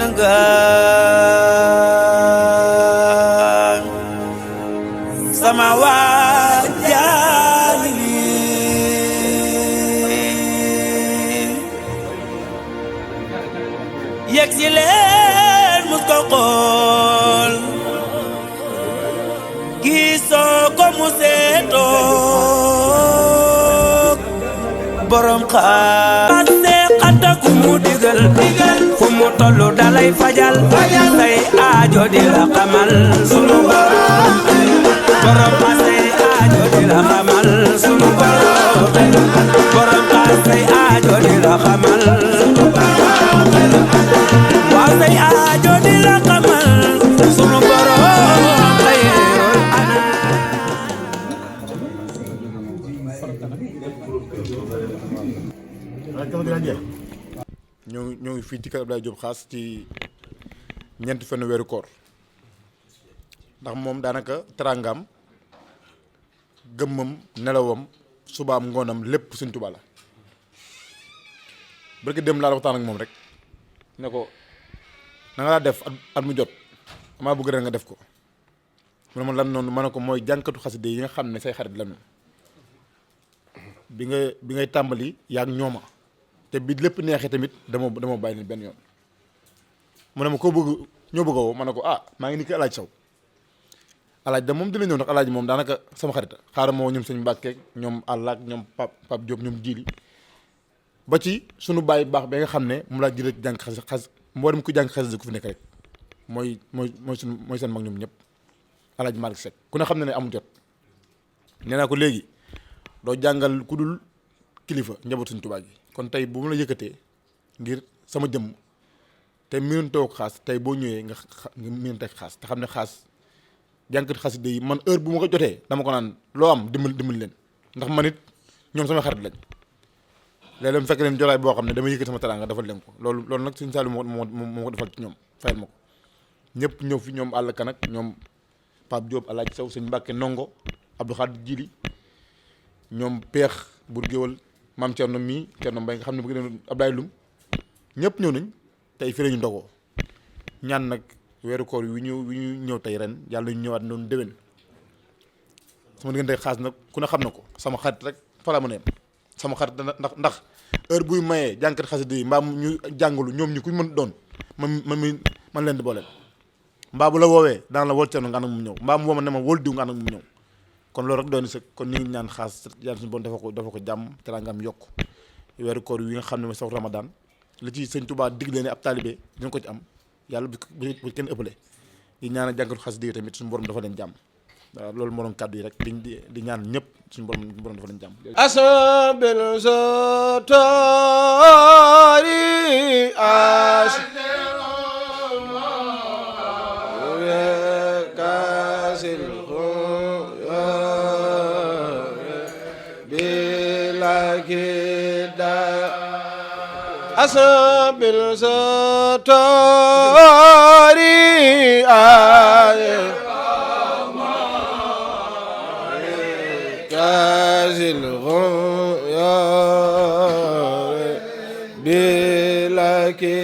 nga sama waa jaani yegg si leen mus ko xool gisoo ko mu seetoo borom xaar xata ku mu digal fu mu tollu dalay fajal say aajo di la xamal sunu borom xaar say aajo di la xamal sunu borom xaar say aajo di la xamal waaw say aajo di la xamal sunu borom ñoo ngi fii ci kër Abdoulaye Diop Khass ci ñeenti fan weeru koor ndax moom daanaka teraangam gëmmam nelawam subaam ngoonam lépp Sëñ Tuubaa la barki dem laa waxtaan ak moom rek ne ko na nga laa def at mu jot amaa bëgg rek nga def ko mu ne ma lan noonu ma ne ko mooy jànkatu xasida yi nga xam ne say xarit lañu bi ngay tàmbali yaa ak ñooma te bi lépp neexee tamit dama bàyyi leen benn yoon mu ne ma koo bëgg ñoo bëgg a woo ma ne ko maa ngi ni ki alaaj saw alaaj da moom dina ñëw ndax alaaj moom daanaka sama xarita xaaral moo ñoom sëñ Mbàkke ñoom àllaak ñoom Pape Diop ñoom jiili ba ci sunu bàyyi baax ba nga xam ne mu laa jëlee jàng xas mboolem ku jàng xas ku fi nekk rek mooy seen mag ñoom ñëpp alaaj Malick Seck ku ne xam ne amul jot nee naa ko léegi doo jàngal ku dul kilifa njaboot Sëñ Tuubaa gi kon tey bu ma la yëkkatee ngir sama jëmm te miin toog Xaas tey boo ñëwee nga miin teg Xaas te xam ne Xaas jànkat xasida yi man heure bu ma ko jotee dama ko naan loo am dimbali leen ndax man it ñoom sama xarit lañ léeg-léeg mu fekk leen jolaay boo xam ne dama yëkkati sama teraanga defal leen ko loolu nag Sëñ Saliou moo ko defal ci ñoom fayal ma ko ñëpp ñëw fi ñoom àll kan ak ñoom Pape Diop Alaaji Sow Sëñ Mbàkke Ndongo Abdou Khadir Jili ñoom peex bur géwal maam Thierno mii Thierno Mbaye nga xam ne bëgg nañu Abdoulaye Loum ñëpp ñëw nañ tey fii la ñu ndogoo ñaan nag weeru koor wi ñu ñëw tey ren yàlla ñu ñëwaat noonu déwén sama diggante Xaas nag ku ne xam na ko sama xarit rek fa la mën a yem sama xarit ndax heure buy mayee jànkat xasida yi mbaa ñu jàngalu ñoom ñi kuñ mën doon man leen di booleel mbaa bu la woowee daan la wol Thierno nga ànd ak mu ñëw mbaa mu woo ma ne ma wol diw nga ànd ak mu ñëw kon loolu rek doon na kon ñu ngi ñaan Xaas yàlla suñu bon dafa ko jàmm teraangam yokk weeru koor wi nga xam ne mooy sax Ramadan la ci Sëñ Tuubaa digle ne ab taalibe dina ko ci am yàlla bu kenn ëppale di ñaan jàngatu xasida yi tamit suñu borom dafa leen jàmm waaw loolu moo doon kàddu yi rek di ñaan ñëpp suñu borom dafa leen jàmm asabil sotori asabil sotori kazil bilakida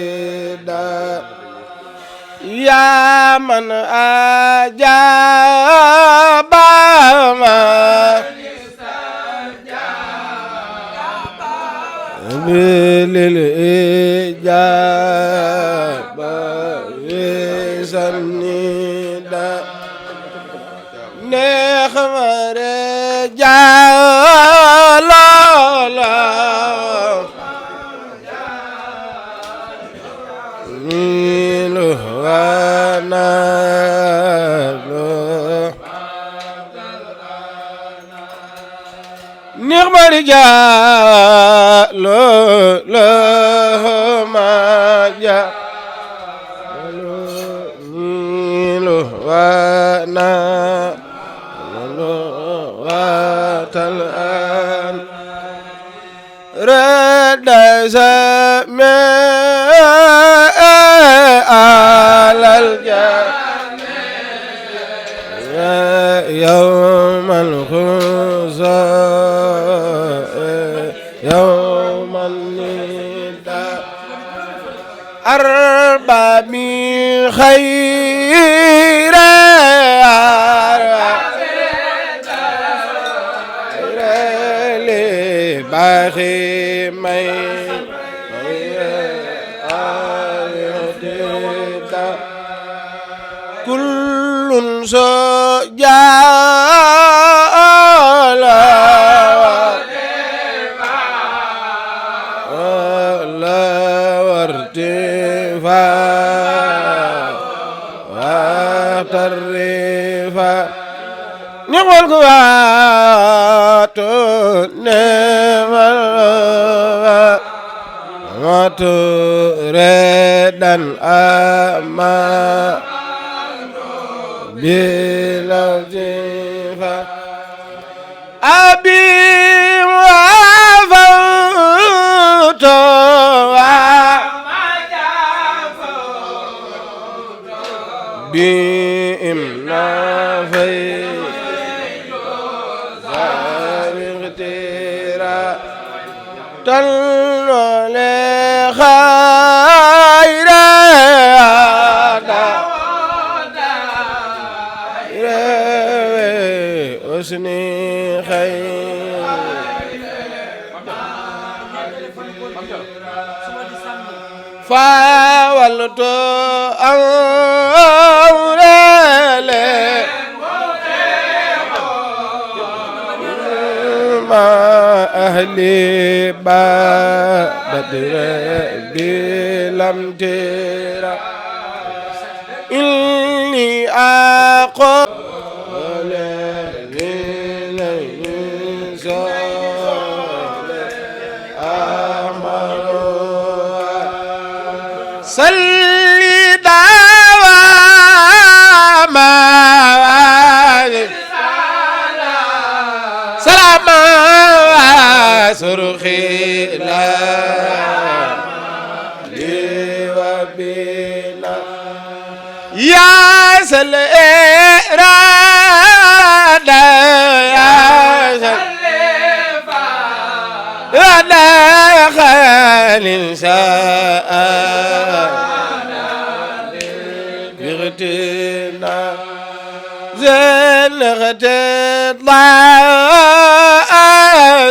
ya man ajaba ma lil ijaba sanida neex ma re jalala nilu wana neex ma re jalala ma ja nilu wana الآن رد سماء على الجنة يوم الخزاء يوم النداء أرباب خير لباخي مي كل سجال لا وارتفاع واخترفا نعم القوات نعم ما تريد أما بلطيفة أبي وفوت بإمنا في اغترا تلو لخير حسني خير فاولت أورالي ما أهلي بدر بلم ترى إني أقول صلي دواما سلاما سرخي لا لي وبنا يا سليرادا يا سليرادا خال شاء بغتنا زلغت الله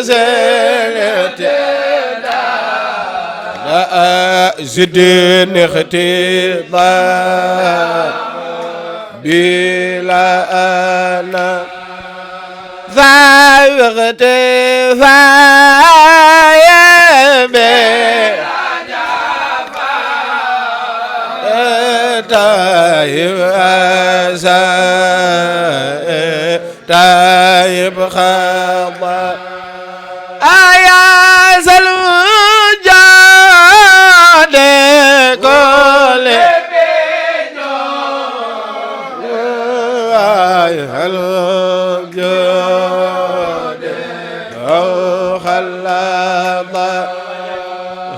زلغت لا زدن اختلاف بلا أنا ذاوغت فايا طيب طيب خضا يا سلوجاد كل الجود أو خلابا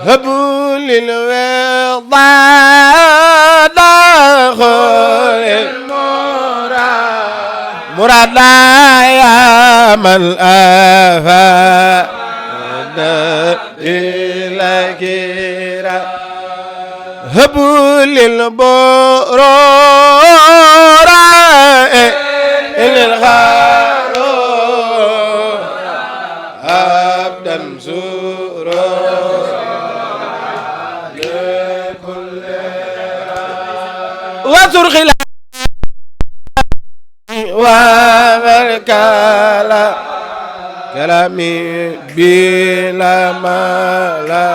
هبوا للوضع داخل مراد يا من أفاد إلى كيرا هبوا للبرور إلى الغارور أبدا سرور لكل وتر خلاف وملكالا كلامي بلا مالا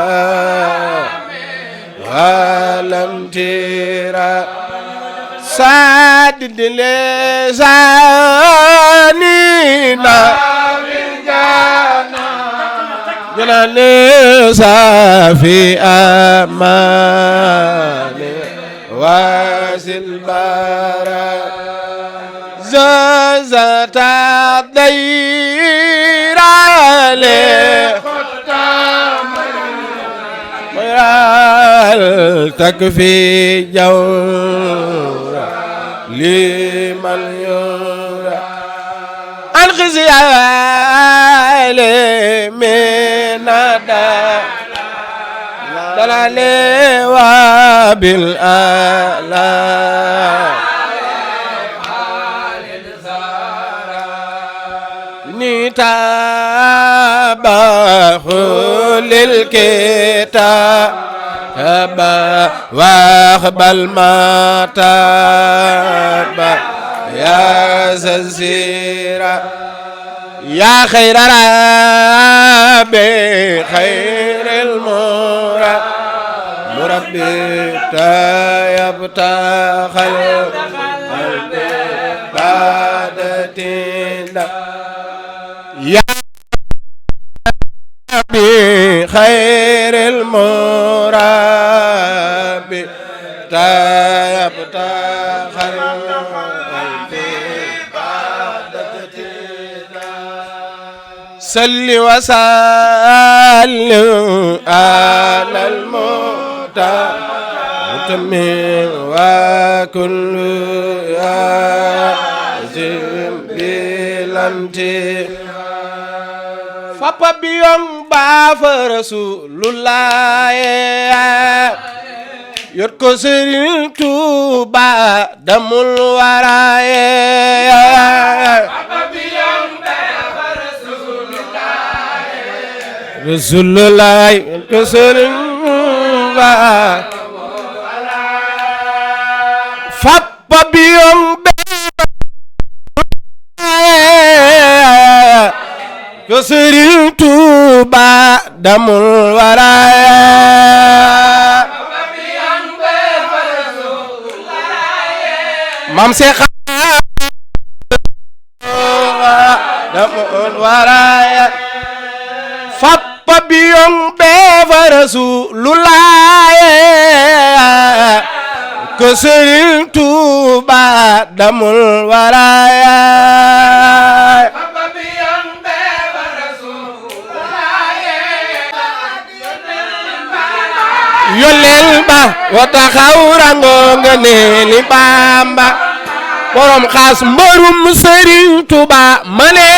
ولم ترى سادد لسانينا جنان صافي أمان واسل بارا زازت الدير عليه تكفي جورا لمن يرى الخزي عليه من دا لا دلالي وبالآلاء نتابه للكتاب واقبل ما تاب يا زنزيرا يا خير ربي خير مربي يبتخل بعد تلا يا ربي خير المربي يبتخل صل وسلم على المتمم وكل يازم بلانتي فابا بيوم باف رسول الله يركو سرين توبا دمul waraye Rasulullah Rasulullah Fappa biyom ko Serigne Touba damul waraya Mam Cheikh damul waraya Fappa biyong beva Rasulullah ko Serigne Touba damul waraya Fappa biyong beva Rasulullah yolel ba wata xawrango ngene li Bamba borom xaas mbërum Serigne Touba mane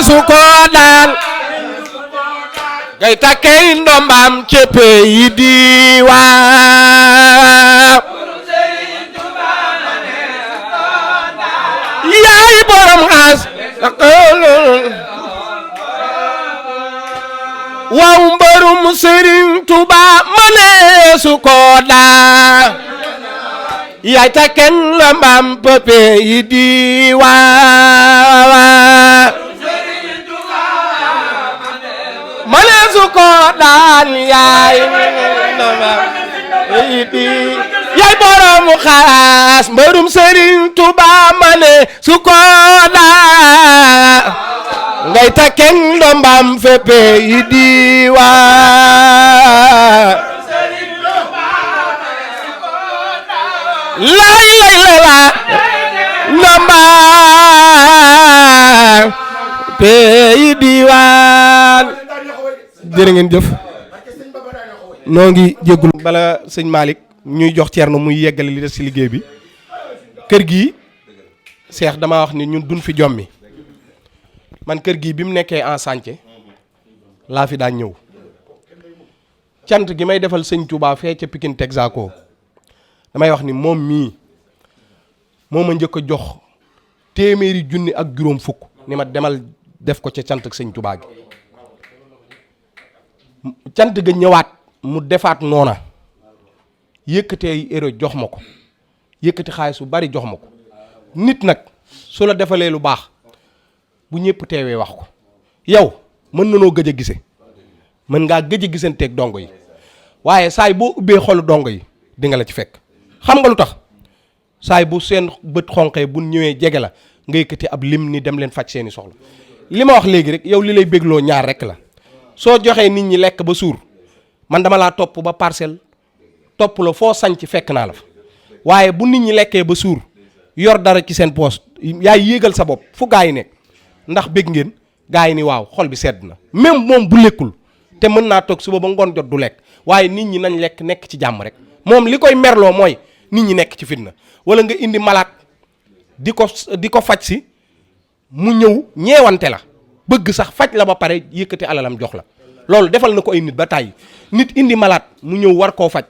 su ko daan gay takkey ndombam ci pays diwaan yaay borom xaas waaw mbërum Serigne Touba mane su ko daan yaay takkey ndombam ci pays diwaan mane su ko daan yaay yaay borom xaas mbërum Serigne Touba mane su ko daan ngay takkeng ndombam féppe yi diwaan lay lay la ndombam pays diwaan jërë ngeen jëf noo ngi jéggul bala sëñ Malick ñuy jox Thierno muy yeggale li des ci liggéey bi kër gi Cheikh dama wax ni ñun duñ fi jommi man kër gi bi mu nekkee en chantier laa fi daan ñëw cant gi may defal sëñ Touba fee ca Pikine Texaco damay wax ni moom mii moo ma njëkk a jox téeméeri junni ak juróom fukk ni ma demal def ko ca cant ak sëñ Touba gi cant ga ñëwaat mu defaat noona yëkkatee euro jox ma ko yëkkati xaalis bu bari jox ma ko nit nag su la defalee lu baax bu ñëpp teewee wax ko yow mën nanoo gëj a gise mën ngaa gëj a gisanteeg dongo yi waaye saay boo ubbee xolu dongo yi di nga la ci fekk xam nga lu tax saay bu seen bët xonqee bu ñëwee jege la nga yëkkati ab lim ni dem leen faj seeni soxla li ma wax léegi rek yow li lay bégloo ñaar rek la soo joxee nit ñi lekk ba suur man dama laa topp ba parcelle topp la foo sañ ci fekk naa la fa waaye bu nit ñi lekkee ba suur yor dara ci seen poos yaay yéegal sa bopp fu gaa yi nekk ndax bég ngeen gaa yi ni waaw xol bi sedd na même moom bu lekkul te mën naa toog suba ba ngoon jot du lekk waaye nit ñi nañ lekk nekk ci jàmm rek moom li koy merloo mooy nit ñi nekk ci fitna wala nga indi malade di ko faj si mu ñëw ñeewante la bëgg sax faj la ba pare yëkkati alalam jox la loolu defal na ko ay nit ba tàyyi nit indi malade mu ñëw war koo faj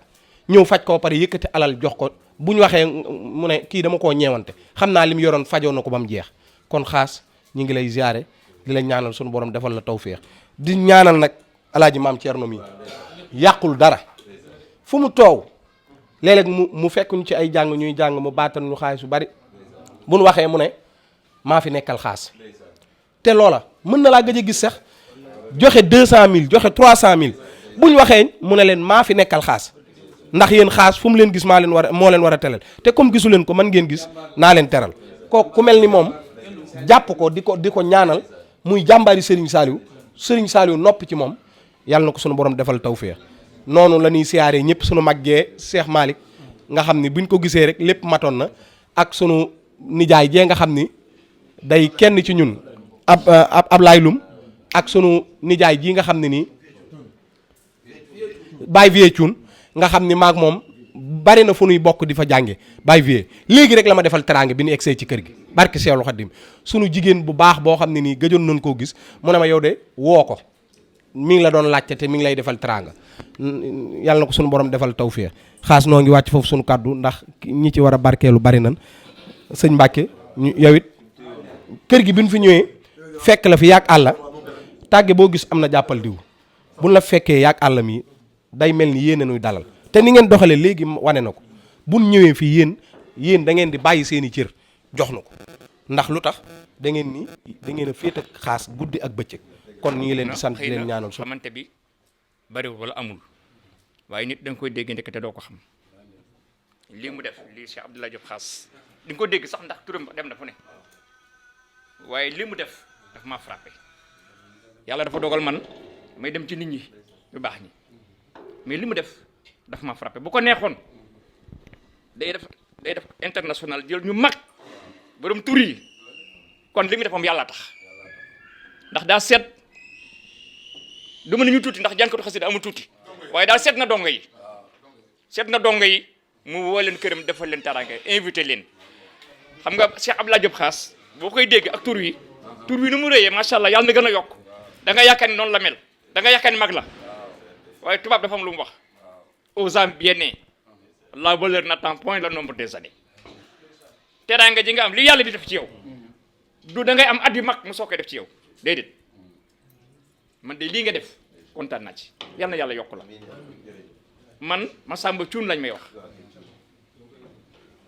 ñëw faj koo pare yëkkati alal jox ko bu ñu waxee mu ne kii dama koo ñeewante xam naa li mu yoroon fajoo na ko ba mu jeex kon Xaas ñu ngi lay ziare di la ñaanal sunu borom defal la tawféex di ñaanal nag alaaji maam Thierno mi yàqul dara fu mu toow léeg-léeg mu fekk ñu ci ay jàng ñuy jàng mu baatal ñu xaalis bu bari bu nu waxee mu ne maa fi nekkal Xaas te loola mën na laa gëj a gis sax joxe 200000 joxe 300000 bu ñu waxee mu ne leen maa fi nekkal Xaas ndax yéen Xaas fu mu leen gis moo leen war a teral te comme gisu leen ko man ngeen gis naa leen teral kooku ku mel ni moom jàpp ko di ko ñaanal muy jàmbaari Serigne Saliou noppi ci moom yàlla na ko sunu borom defal tawféex noonu la ñuy siyaaree ñëpp sunu maggee Cheikh Malick nga xam ni buñ ko gisee rek lépp matoon na ak sunu nijaay jee nga xam ni day kenn ci ñun ab laay lum ak sunu nijaay jii nga xam ne nii Baye Vieux Thioune nga xam ni maag moom bari na fu nuy bokk di fa jànge Baye Vieux léegi rek la ma defal teraange bi ñu egsee ci kër gi barke Seexul Xaddim sunu jigéen bu baax boo xam ne nii gëjoon nañ koo gis mu ne ma yow de woo ko mi ngi la doon laajte te mi ngi lay defal teraanga yàlla na ko sunu borom defal tawféex Xaas noo ngi wàcc foofu sunu kàddu ndax ñi ci war a barkeelu bari nan sëñ Mbàkke yow it kër gi bi ñu fi ñëwee fekk la fi yàgg àlla tàgge boo gis am na jàppal diw buñ la fekkee yàgg àlla mi day mel ni yéen a nuy dalal te ni ngeen doxalee léegi wane na ko buñ ñëwee fii yéen da ngeen di bàyyi seeni cër jox na ko ndax lu tax da ngeen a féet ak Xaas guddi ak bëccëg kon ñu ngi leen di sant di leen ñaanal xamante bi bariwul wala amul waaye nit da nga koy dégg ndekk te doo ko xam lii mu def lii Cheikh Abdoulaye Diop Xaas di nga ko dégg sax ndax turam dem na fu ne waaye lii mu def daf maa frappé yàlla dafa dogal man may dem ci nit ñi ñu baax ñi mais li mu def daf maa frappé bu ko neexoon day def international jël ñu mag borom tur yi kon li mu def moom yàlla tax ndax daa seet du mën nañu tuuti ndax jànkatu xasida amul tuuti waaye daal seet na dongo yi mu woo leen këram defal leen teraanga invité leen xam nga Cheikh Abdoulaye Diop Xaas boo koy dégg ak tur wi nu mu rëyee macha allah yàlla na gën a yokk da nga yaakaar ni noonu la mel da nga yaakaar ni mag la waaye tubaab dafa am lu mu wax aux âmes bien nées la valeur n'attend point le nombre des années teraanga ji nga am li yàlla di def ci yow du da ngay am at yu mag mu soog koy def ci yow déedéet man de lii nga def kontaan naa ci yal na yàlla yokk la man Massamba Thioune lañ may wax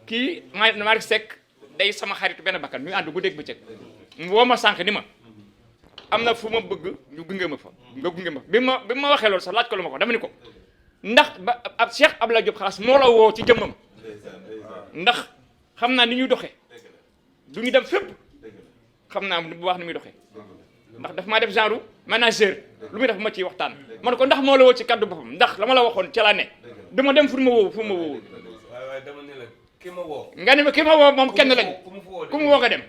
kii Malick Seck day sama xaritu benn bakkan ñu ànd guddeeg bëccëg mu woo ma sànq ni ma am na fu ma bëgg ñu gunge ma fa nga gunge ma bi ma waxee loolu sax laaj ko lu ma ko dama ni ko ndax ba ab Cheikh Abdoulaye Diop Xaas moo la woo ci jëmmam ndax xam naa ni ñuy doxee du ñu dem fépp xam naa bu baax ni muy doxee ndax daf maa def genre manager lu muy def ma ciy waxtaan ma ne ko ndax moo la woo ci kaddu boppam ndax la ma la waxoon ca laa ne dama dem fu ma woo waaye dama ne la ki ma woo nga ne ma ki ma woo moom kenn lañu ku mu woo nga dem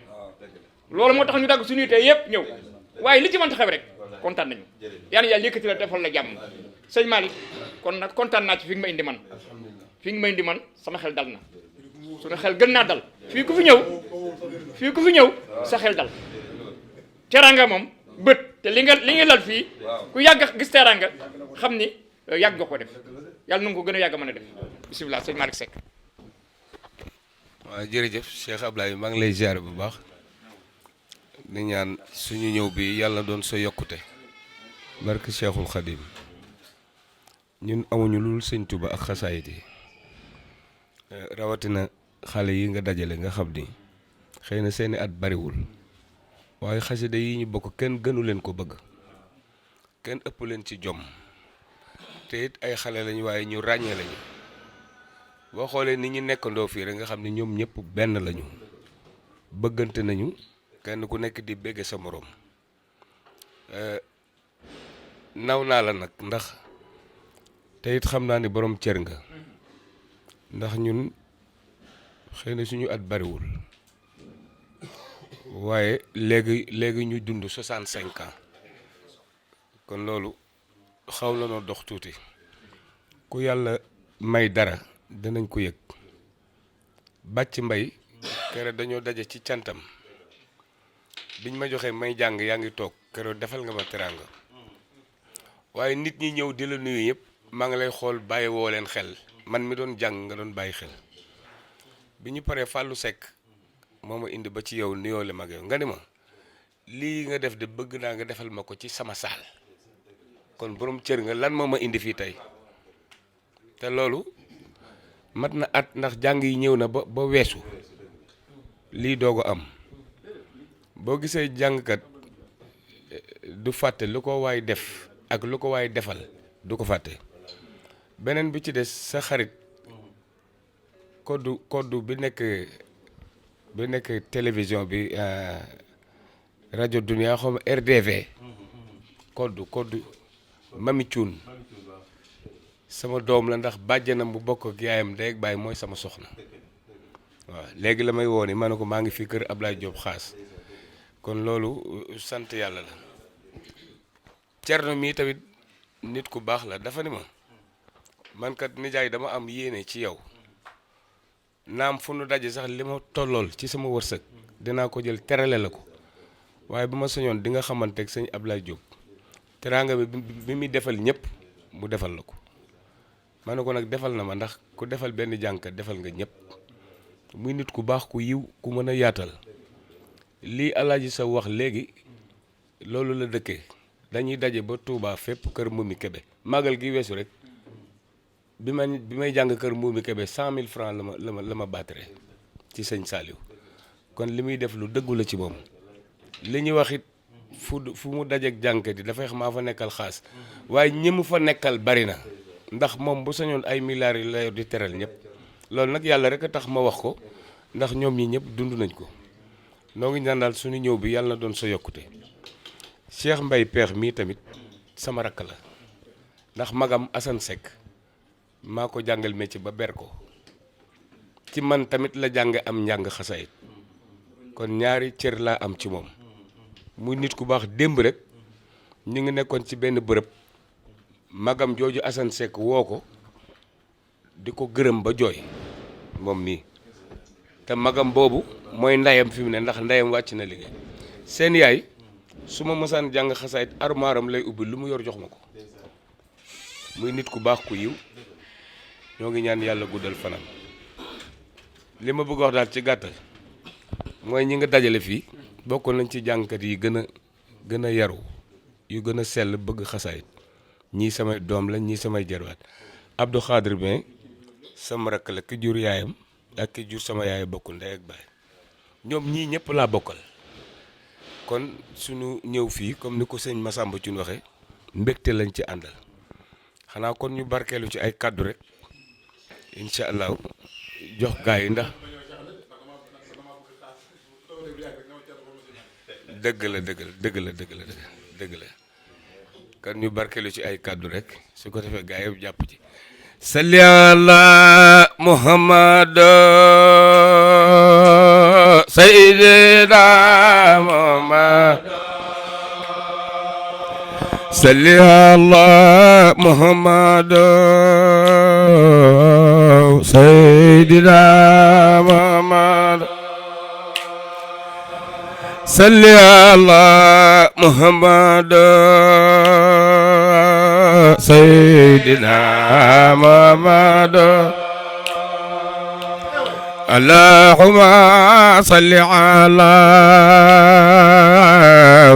loolu moo tax ñu dagg suñuy tey yëpp ñëw waaye li ci mën taxaw rek kontaan nañu yàlla yàlla yëkkati la defal la jàmm sëñ Malick kon nag kontaan naa ci fi nga ma indi man sama xel dal na suñu xel gën naa dal fii ku fi ñëw sa xel dal teraanga moom bët te li nga lal fii ku yàgg gis teraanga xam ni yàgg nga ko def yàlla nu nga ko gën a yàgg mën a def bisimilah sëñ Malick Seck. waaw jërëjëf Cheikh Ablaye maa ngi lay ziare bu baax di ñaan suñu ñëw bi yàlla doon sa yokkute barke Cheikhul Khadim ñun amuñu lul sëñ Tuba ak xasaayit yi rawatina xale yi nga dajale nga xam ni xëy na seeni at bariwul waaye xasida yi ñu bokk kenn gënu leen ko bëgg kenn ëpp leen ci jom te it ay xale lañu waaye ñu ràññee lañu boo xoolee ni ñu nekkandoo fii rek nga xam ne ñoom ñëpp benn lañu bëggante nañu kenn ku nekk di bégge sa moroom naw naa la nag ndax te it xam naa ni borom cër nga ndax ñun xëy na suñu at bariwul waaye léegi ñu dund 65 ans kon loolu xaw la noo dox tuuti ku yàlla may dara dinañ ko yëg bàcc mbay keroog dañoo daje ci cantam biñ ma joxee may jàng yaa ngi toog keroog defal nga ma teraanga waaye nit ñi ñëw di la nuyu yëpp maa ngi lay xool bàyyi woo leen xel man mi doon jàng nga doon bàyyi xel bi ñu paree Fallou Seck moo ma indi ba ci yow nuyoo le mag yow nga ni ma lii nga def de bëgg naa nga defal ma ko ci sama saal kon borom cër nga lan moo ma indi fii tey te loolu mat na at ndax jàng yi ñëw na ba weesu lii doog a am boo gisee jàngkat du fàtte lu ko waay def ak lu ko waay defal du ko fàtte beneen bi ci des sa xarit koddu bi nekk télévision bi rajo Dunia xaw ma RDV koddu Mami Cuun sama doom la ndax bàjjanam bu bokk ak yaayam ndey ak baay mooy sama soxna waaw léegi la may woo ni ma ne ko maa ngi fii kër Ablaye Diop xaas kon loolu sant yàlla la Cerno mii tamit nit ku baax la dafa ni ma man kat nijaay dama am yéene ci yow naam fu nu daje sax li ma tollool ci sama wërsëg dinaa ko jël terale la ko waaye bu ma sañoon di nga xamante ak sëñ Ablaye Diop teraanga bi muy defal ñëpp mu defal la ko ma ne ko nag defal na ma ndax ku defal benn jànkat defal nga ñëpp muy nit ku baax ku yiw ku mën a yaatal lii Alaaji sa wax léegi loolu la dëkkee dañuy daje ba Touba fépp kër Moumi Kébé màggal gi weesu rek bi may jàng kër Moumi Kébé 100 000 francs la ma battre ci sëñ Saliou kon li muy def lu dëggu la ci moom li ñuy wax it fu mu dajeek jànkat yi dafay xam maa fa nekkal xaas waaye ñi mu fa nekkal bari na ndax moom bu sañoon ay milliards yi la yor di teral ñëpp loolu nag yàlla rek a tax ma wax ko ndax ñoom ñi ñëpp dund nañ ko noo ngi ñaan daal suñu ñëw bi yàlla na doon sa yokkute Cheikh Mbaye Peex mii tamit sama rakk la ndax magam Assane Seck maa ko jàngal métier ba ber ko ci man tamit la jànge am njàng xasaayit kon ñaari cër laa am ci moom muy nit ku baax démb rek ñu ngi nekkoon ci benn bërëb magam jooju Assane Seck woo ko di ko gërëm ba jooy moom mii te magam boobu mooy ndeyam fi mu ne ndax ndeyam wàcc na liggéey seen yaay su ma mësaan jàng xasaayit armaaram lay ubbi lu mu yor jox ma ko muy nit ku baax ku yiw ñoo ngi ñaan yàlla guddal fanam li ma bëgg wax daal ci gàttal mooy ñi nga dajale fii bokk nañ ci jàngkat yi gën a yaru yu gën a sell bëgg xasaayit ñii samay doom la ñii samay jarwaat Abdou Khadir ben sama rakk la ki jur yaayam ak ki jur sama yaay bokk ndey ak baay ñoom ñii ñëpp laa bokkal kon suñu ñëw fii comme ni ko sëñ Massamba Thioune waxee mbégte lañ ci àndal xanaa kon ñu barkeelu ci ay kàddu rek incha allah jox gaa yi ndax dëgg la kan ñu barkeelu ci ay kàddu rek su ko defee gaa yi jàpp ci salli ala muhammad sayyidina muhammad salli ala muhammad sayyidina muhammad salli ala muhammad sayyidina muhammad allahumma salli ala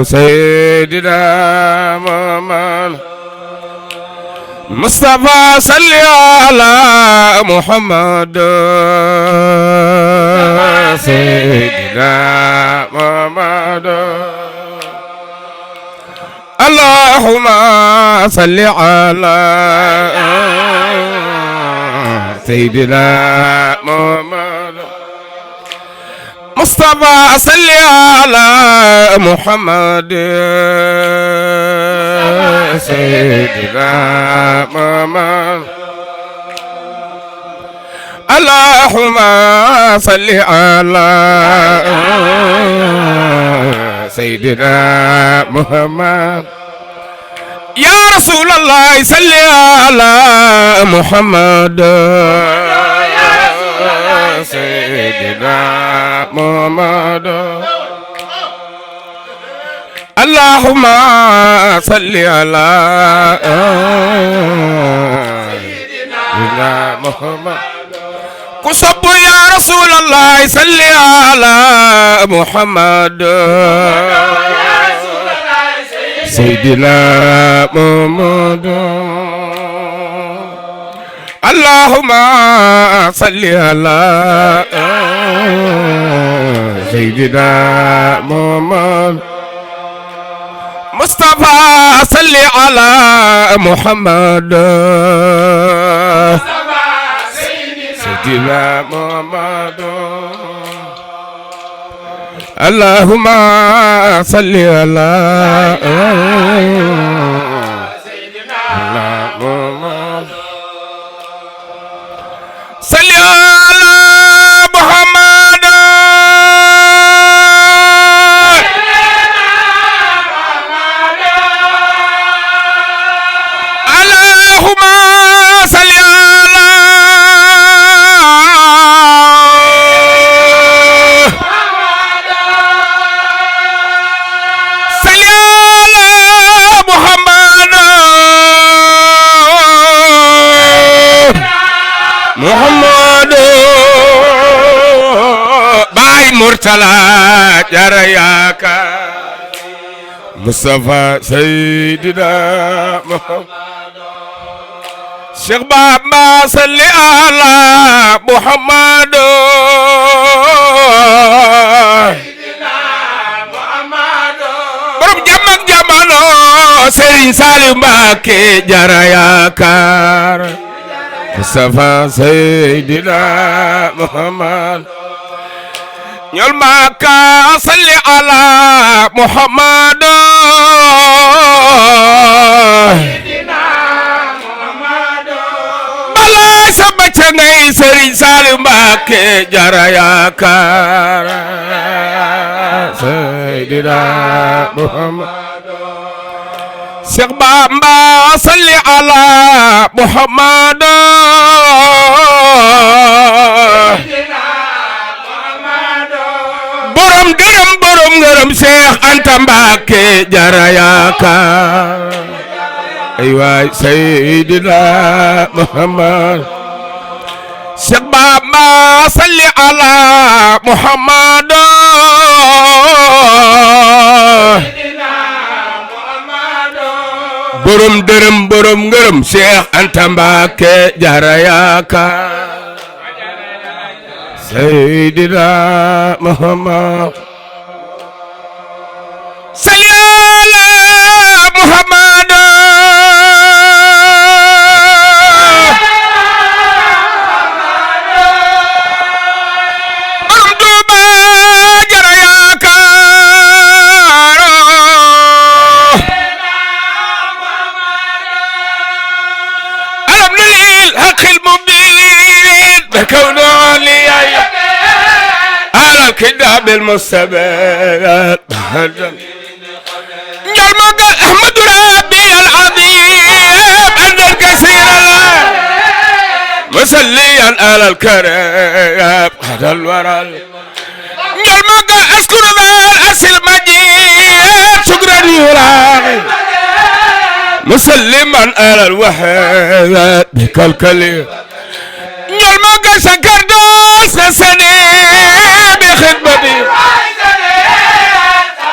sayyidina muhammad mustafa salli ala muhammad sayyidina muhammad allahumma salli ala sayyidina muhammad mustafa salli ala muhammad sayyidina muhammad allahumma salli ala sayyidina muhammad ya rasulallah salli ala muhammad sayyidina muhammad اللهم صل على سيدنا محمد كصب يا رسول الله صل على محمد سيدنا محمد اللهم صل على سيدنا محمد مصطفى صل على محمد سيدنا محمد اللهم صل على سيدنا محمد صل على محمد اللهم صل على محمد باي مرتلا جرياك مصطفى سيدنا محمد شيخ بابا صلي على محمد borom jàmm ak jamono Serigne Saliou Mbacké jarayaak Mustafa Seydina Muhammad ñol Makka salli ala Muhammad Seydina Muhammad balay sa bacca ngay Serigne Saliou Mbacké jara yaakaar Seydina Muhammad Cheikh Bamba salli ala Muhammad borom dërëm borom ngërëm Cheikh Anta Mbacké jara yaakaar ay waay Seydina Muhammad Cheikh Bamba salli ala Muhammad borom dërëm borom ngërëm Cheikh Anta Mbacké jara yaakaar Seydina Muhammad salli ala Muhammad borom Tuuba jara yaakaar alam lil haqqil mubin bakawna li على الكتاب المستبد جل مقال أحمد ربي العظيم أن الكثير مسليا على الكريم هذا الورى جل مقال أشكر ذا الأسل مجيد شكرا يراغي مسلما على الوحيد بك الكليم جل مقال شكر دوس سنين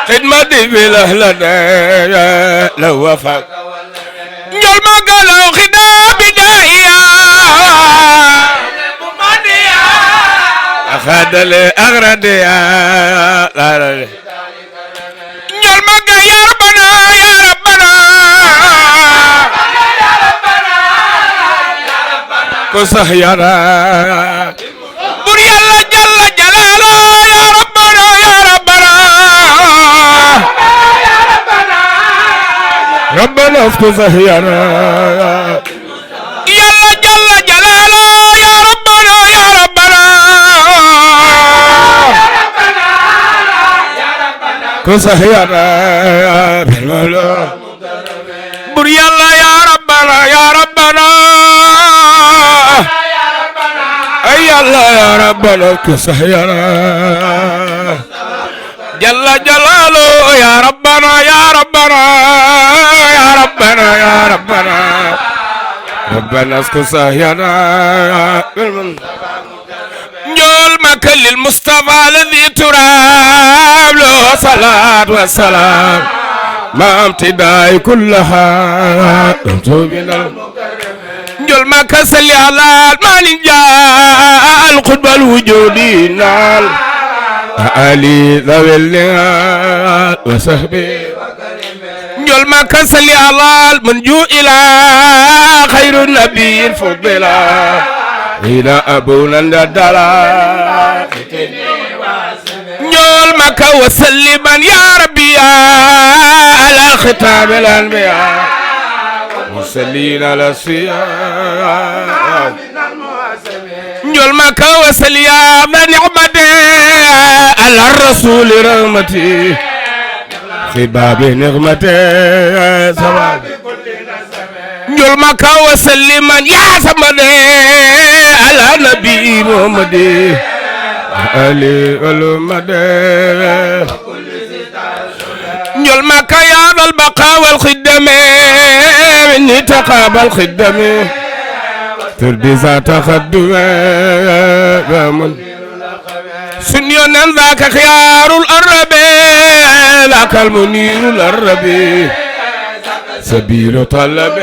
خدمتي في الأهل لو وفق جل ما قالوا خدام بداية أخذ لي أغردية جل ما قال يا ربنا يا ربنا كسه يا رب بري الله جل جلاله يا ربنا يا ربنا ربنا افتح يا رب يلا جل جلاله يا ربنا يا ربنا كسه يا رب بري الله يا ربنا يا ربنا أي الله يا ربنا كسه يا رب جل جلاله يا ربنا يا رب يا ربنا ربنا اسكن سهينا نجول مكة للمصطفى الذي تراب له صلاة والسلام ما امتداء كلها نجول مكة صلي على المال جاء القطب الوجودي نال علي ذوي النهال وصحبه نجول مكة صلي على المنجو إلى خير النبي الفضلا إلى أبونا الدلال نجول مكة وسلما يا ربي على ختام الأنبياء مسلين على الصيام نجول مكة وسليا نعمتي على الرسول رحمتي خباب نغمتي سواب نجول مكة وسلما يا سمدي على نبي محمد علي والمدى نجول مكة يا ذا البقاء والخدم مني تقابل خدمي تربي ذات خدم سنيونا ذاك خيار الأرب ذاك المنير الأرب سبيل طلب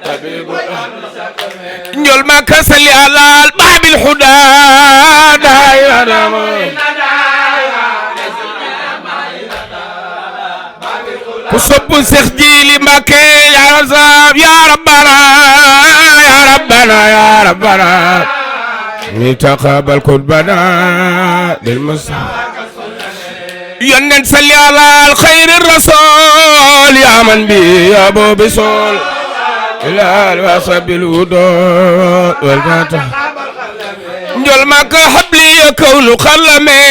طبيب نجول مكة صلي على الباب الحدى دائرة كسب سيخ جيلي مكة يا رزاب يا ربنا يا ربنا يا ربنا نتقابل قربنا للمصطفى ينن صلي على الخير الرسول يا من بي يا ابو بسول الى الوصب الودود والفتح نجول مكة حبلي يكون خلمي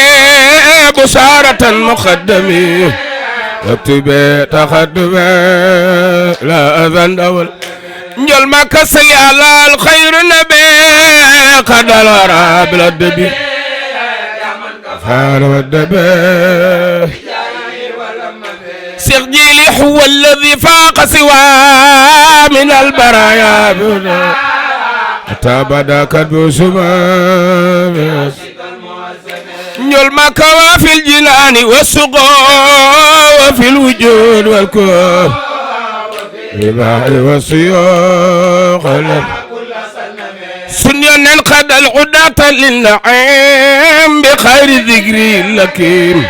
بشارة مقدمي اكتبي تقدمي لا اذن دول نجول مكة صلي على الخير النبي قد الورى بلا الدبي فار والدبي شيخ جيلي هو الذي فاق سوى من البرايا حتى بدا كتب سما نجول مكة وفي الجنان والسقى وفي الوجود والكون البحر والسيوخ سنيا قد العداة للنعيم بخير ذكر لكيم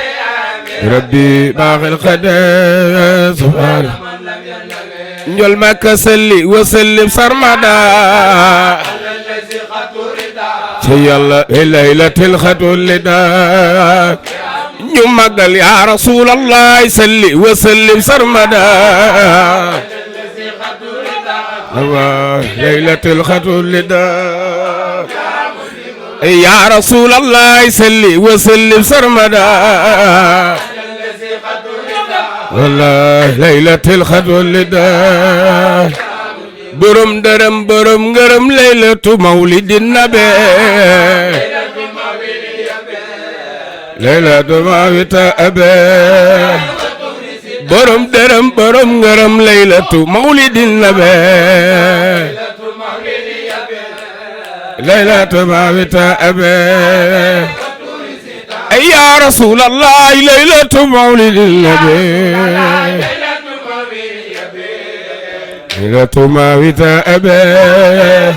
ربي باغي القدر سبحانه نجول مكة صلي وسلم سرمدا يلا ليلة الخطو اللداك نمقل يا رسول الله صلي وسلم سرمدا ليلة الخطو اللداك يا رسول الله صلي وسلم سرمدا والله ليلة الخطو اللداك برم درم برم غرم ليلة مولد النبي ليلة مولد أبي برم درم برم غرم ليلة مولد النبي ليلة مولد أبي يا رسول الله ليلة مولد النبي ليلة مولد أبي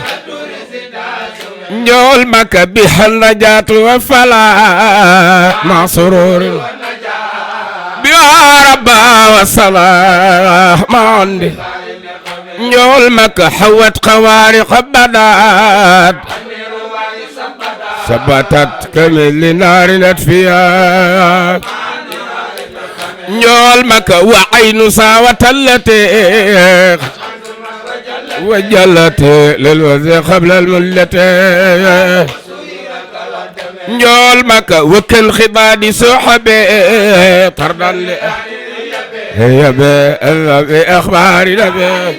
نجول مكة بها النجاة والفلاح مع سرور بها ربا والصلاح ما عندي نجول مكة حوت خوارق بدات ثبتت كمل نار نتفيا نجول مكة وعين ساوة التي وجلت للوزي قبل الملة نجول مكة وكن خبادي سحبي طردا هي بأخبار نبي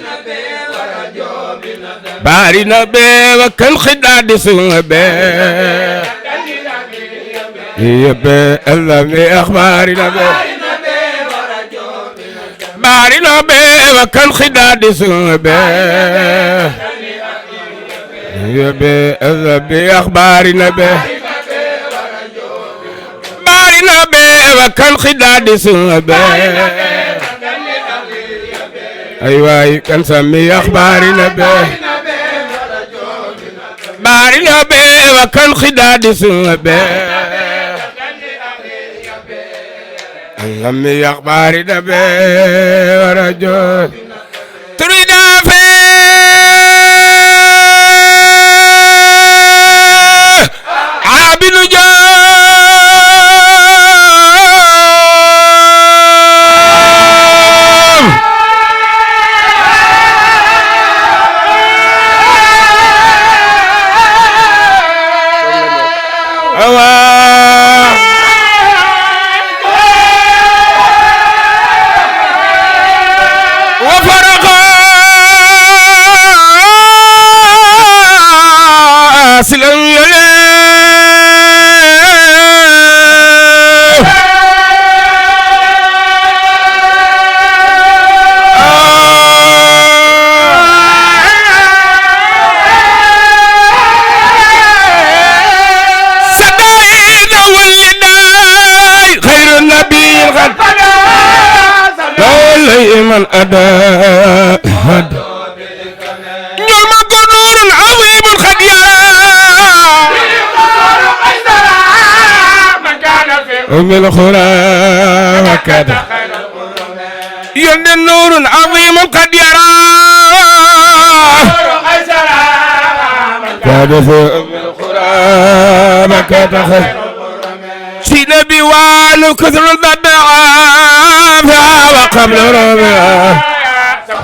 باري نبي وكن خدادي سحبي هي بأخبار نبي بارنا به وكان خداد سبه يبي أخبارنا به بارنا به وكان خداد سبه أيوة كان سمي أخبارنا به بارنا به وكان خداد سبه سمي أخبارنا به ورجل تريد في عابد من أداء نعم نور عظيم قد يرى من الخرى وكذا يند نور عظيم قد يرى كذا من الخرى وكذا سيدنا بوال كثر الضبعاء وقبل ربيع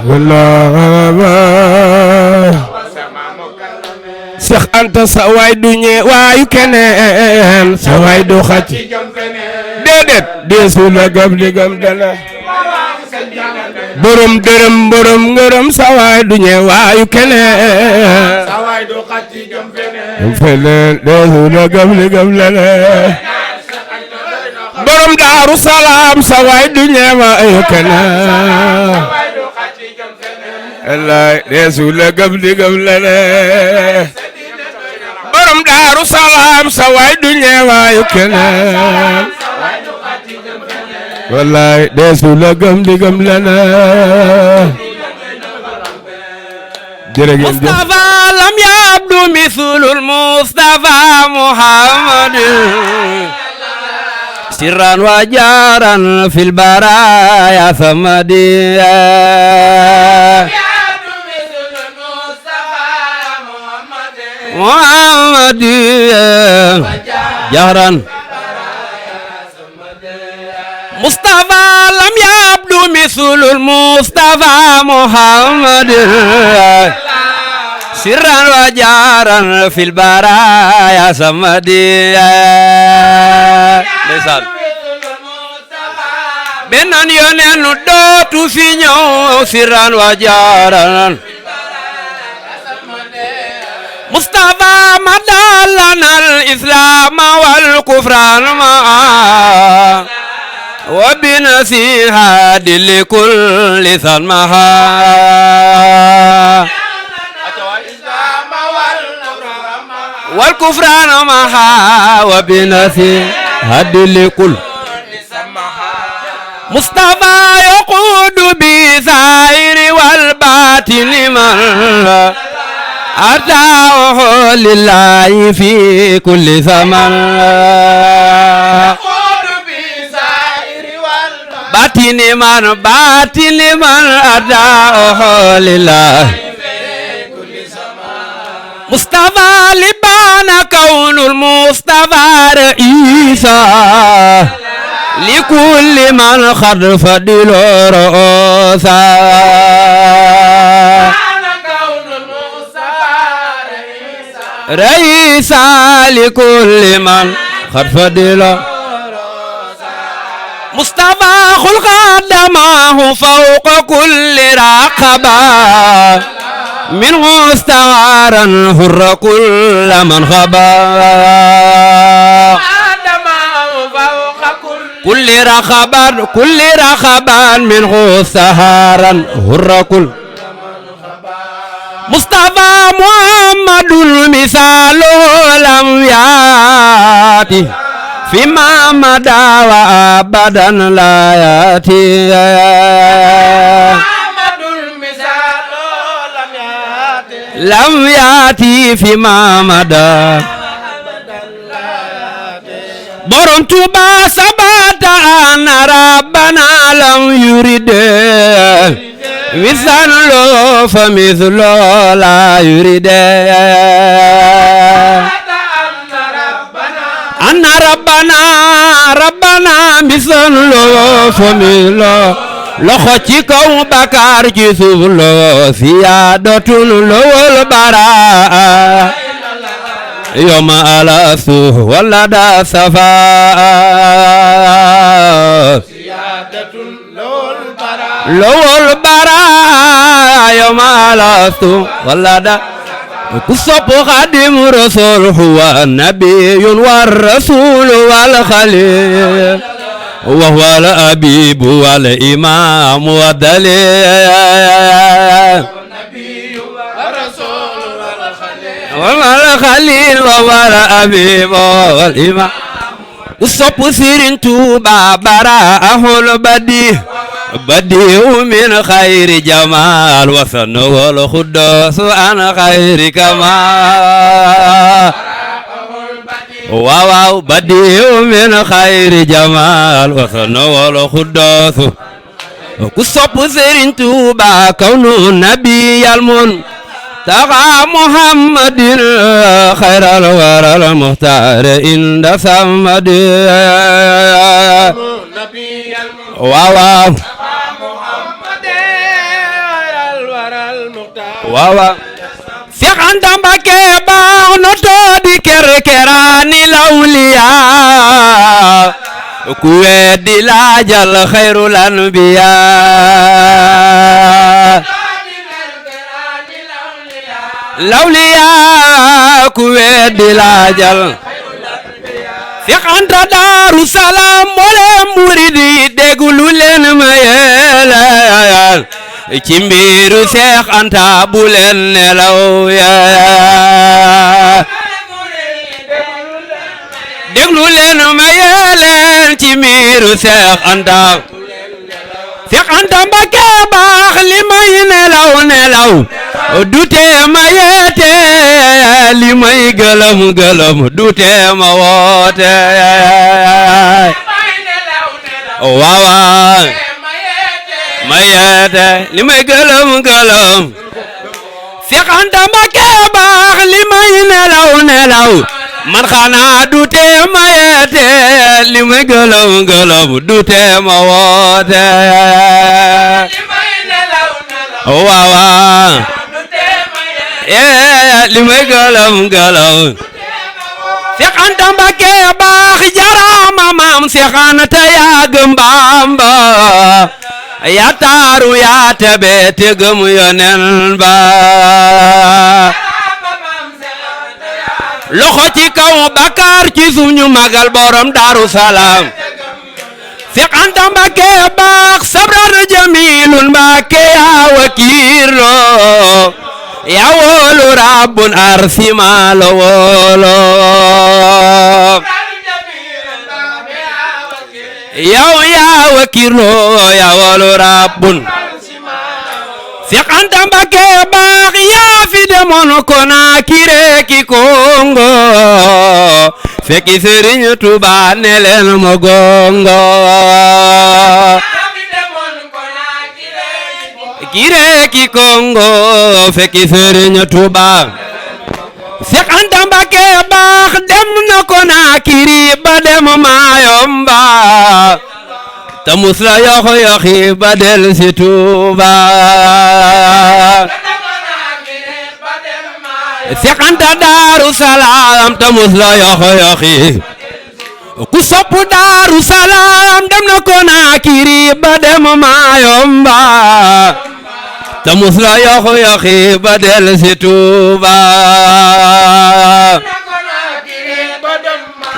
والله شيخ أنت سواي دنيا واي كنن سواي دو خاتي ديدت ديسو لا قبل دنا برم درم برم غرم سواي دنيا واي كنن سواي دو خاتي جم فنن ديسو لا قبل دنا borom Daaru Salaam sa waay du ñeema ay kana Allah deesu la gëm di gëm la ne borom Daaru Salaam sa waay du ñeema ay kana wallaay deesu la gëm di gëm la ne jërëjëf Mustafa lam yabdu mislul Mustafa Muhammad سرا وجارا في البرايا ثمديا محمديا جهرا مصطفى لم يبدو مثل المصطفى محمد سرا وجارا في البرايا ثمديا ndeysaan benn yoon nu dootu fi ñëw sirran wa jaaran Mustafa madallana al-islam wal kufran ma wa binasiha li kulli sanmaha wal kufran ma wa binasiha هدل كل مصطفى يقود بظاهر والباطن من أتاه لله في كل زمن باطن من أتاه لله مصطفى لبان كون المصطفى رئيسا لكل من خد فضل رؤوسا رئيسا لكل من خد فضل مصطفى خلق دماه فوق كل رقبة منه استعارا فر كل من خبا دماه فوق كل كل رخبان منه سهارا هر كل مصطفى محمد المثال لم ياتي فيما مدى وابدا لا ياتي لم ياتي فيما مدى borom Tuuba sabata an rabbana lam yurid wisan lo fa mithlo la yurid an rabbana misan lo fa mithlo loxo ci kaw bakar ci suuf lo siyadatun lowol bara يوم ألاسه ولد صفاء لو البراء يوم ألاسه ولد كسب خادم رسول هو النبي والرسول والخليل وهو الأبيب والإمام والدليل والخليل والأبيب والإمام وصب سيرين توبا براءه البديع من خير جمال وصنه الخدوس عن خير كمال واو بديع من خير جمال وصنه الخدوس وصب سيرين توبا كون النبي المن تقى محمد خير الورى المختار عند صمد واو واو Seex Anta Mbakke baax na too di kerkeraani lawliyaa ku weddi laajal xayrul anbiyaa lawliyaa ku weddi laajal Seex Anta Daaru Salaam mboolem murid yi déglu leen ma yeelal ci mbiru Seex Anta bu leen nelaw yaa déglu leen ma yeelal ci mbiru Seex Anta Seex Anta Mbakke baax li may nelaw nelaw du tee ma yeete li may gëlëm gëlëm du tee ma woote waaw ma yeete li may gëlëm gëlëm Seex Anta Mbakke baax li may nelaw nelaw man xanaa du tee ma yeete li may gëlëm gëlëm du tee ma woote waaw li may gëlëm gëlëm Seex Anta Mbakke baax jaraama maam Seex Anta yaa gëm Bamba yaa taaru yaa tebe te gëm Yonen ba loxo ci kaw Bakar ci suñu magal borom Daaru Salaam Seex Anta Mbakke baax sabrar jamilun Mbakke yaa wakiilo yaa woolu rabbun arsima lo woolo yow yaa wakiilo yaa woolu rabbun Seex Anta Mbakke baax yaa fi demoon Konaakiri ki Kongo fekki Sëriñ Tuubaa ne leen ma gongo Kire ki Kongo fekki Sëriñ Tuubaa Seex Anta Mbakke baax dem na Konaakiri ba dem Mayomba ta musla yoxo yoxi ba del si Tuubaa Seex Anta Daaru Salaam ta musla yoxo yoxi ku sopp Daaru Salaam dem na Konaakiri ba dem Mayomba ta musla yoxo yoxi ba del si Tuubaa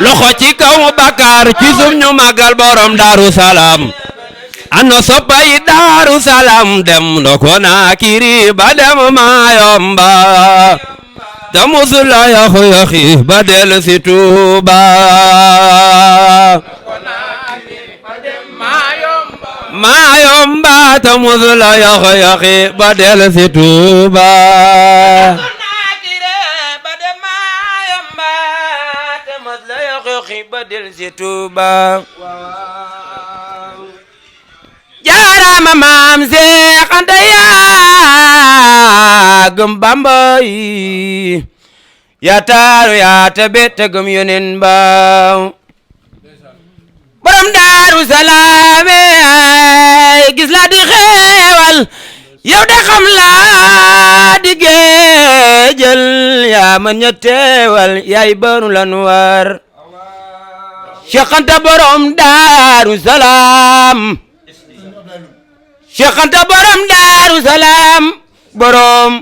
loxo ci kaw bakar ci suuf ñu màggal borom Daaru Salaam ana soppay Daaru Salaam dem na ko naa kiri ba dem Mayomba te musula yaxu yaxi ba del si Tuuba Mayomba te musula yaxu yaxi ba del si Tuuba jaarama maam Seex Anta yaa gëm Bamba yi yaa taaru yaa tabe te gëm Yonent ba borom Daaru Salaam ay gis la di xeewal yow de xam la di géejël yaa man ña teewal yaay banu lan war Seex Anta borom Daaru Salaam Seex Anta borom Daaru Salaam borom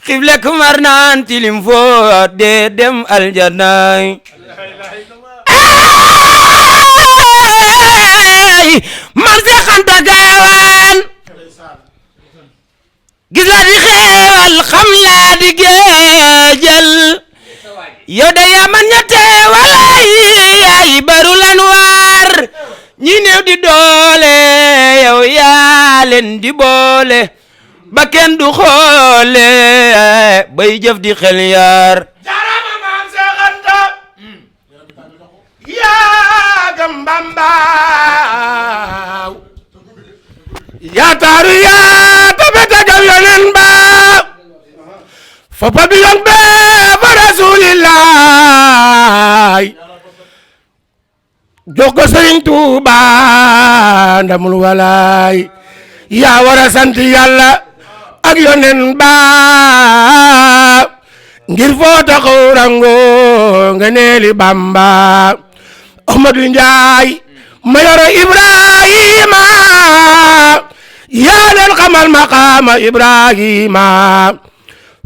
xiblek mar naan tilim foo de dem aljanna ay man Seex Anta gaawaan gis la di xeewal xam la di géejël yow de yaa man ña teewal yaay baru lan waar ñi néew di doole yow yaa leen di boole ba kenn du xoole bay jëf di xel yaar jaarama maam Seex Anta yaa gëm Bamba yaa taaru yaa tabe te gëm Yonent ba fa bi yoon be fa Rasuulillah jox ko Sëriñ Tuuba ndamul walaay yaa war a sant Yàlla ak Yonent ba ngir foo taxaw rango nga neeli Bamba Ahmadu Njaay ma yoro Ibrahima yaa leen xamal maqaama Ibrahima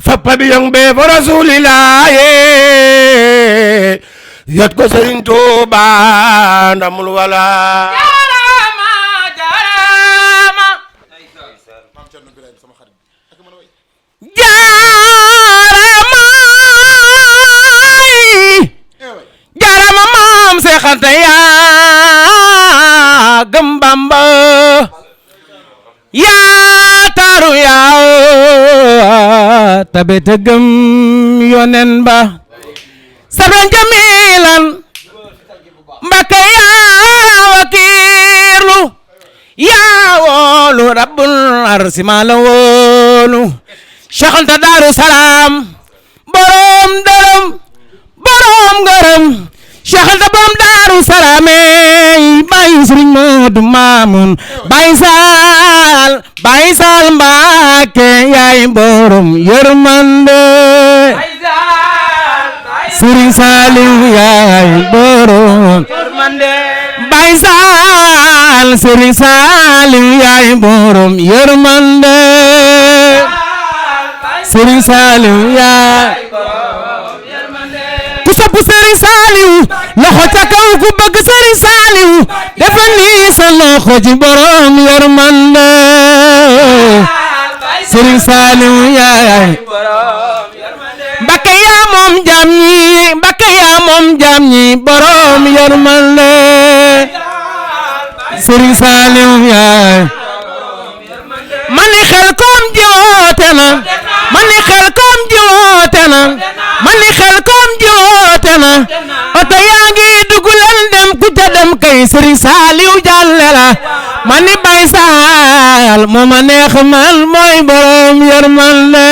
fappa bi yong be fa Rasuulillah yot ko Sëriñ Tuuba ndamul wala jaarama maam Seex Anta yaa gëm Bamba yaa taaru yaa tabe te gëm Yonent ba sabran jamilan Mbakke yaa wakiirlu yaa woolu rabbul arsi maa la woolu Seex Anta Daaru Salaam borom dërëm borom ngërëm Seex Anta borom Daaru Salaam Baay Sëriñ Moodu Maamun Baay Saal Mbakke yaay borom yërmande Sëriñ Saaliw yaay borom yërmande Baay Saal Sëriñ Saaliw yaay borom yërmande Sëriñ Saaliw yaay ku sopp Sëriñ Saaliw loxo ca kaw ku bëgg Sëriñ Saaliw defal ni sa loxo ci borom yërmande Sëriñ Saaliw yaay Mbakke yaa moom jaam ñi Mbakke yaa moom jaam ñi borom yërmande Sëriñ Saaliw yaay mani xel koom ji woote na mani xel koom ji woote na mani xel koom ji woote na oto yaa ngi dugg leen dem ku ca dem kay Sëriñ Saaliw jàlle la mani Baay Saal moo ma neex man mooy borom yërmande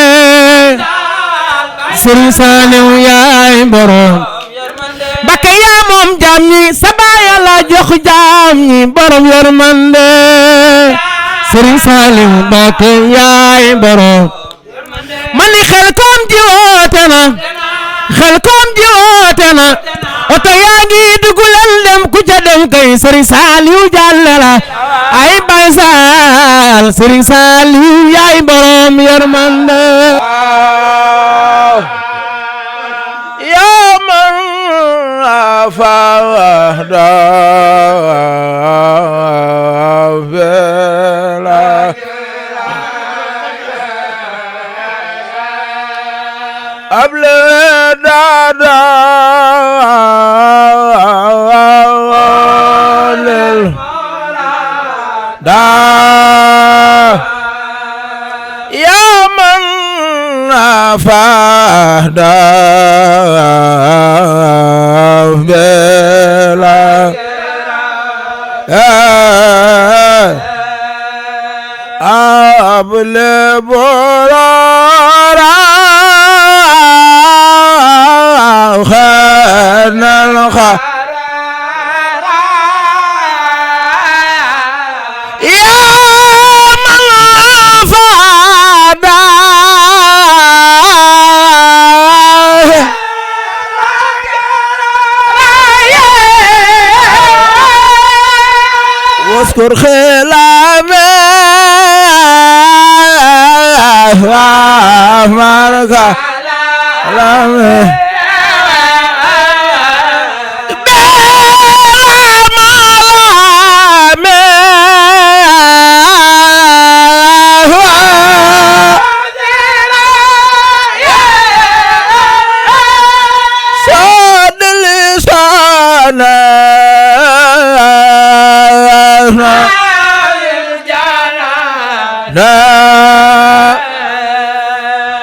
Sëriñ Saaliw yaay borom Mbakke yaa moom jaam ñi sa baay la jox jaam ñi borom yërmande Sëriñ Saaliw Mbakke yaay borom mani xel koom ji woote na xel koom ji woote na oto yaa ngi dugg leen dem ku ca dem kay Sëriñ Saaliw jàlle la ay Baay Saal Sëriñ Saaliw yaay borom yërmande yaa man فهدا بلا أبلغ دادا يا من فهدا بلا أبلغ برارا خيرنا الخير واذكر خلافه وامرك خلافه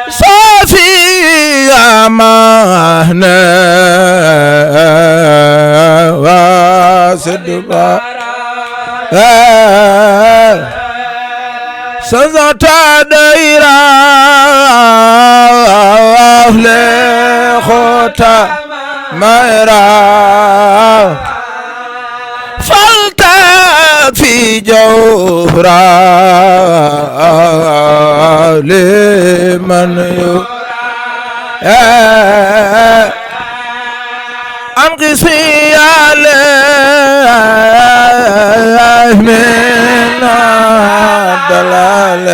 صافي أمانة وصدق سزت ديرا لخوتا ميرا في جوهرا لمن أنقصي عليه من الضلال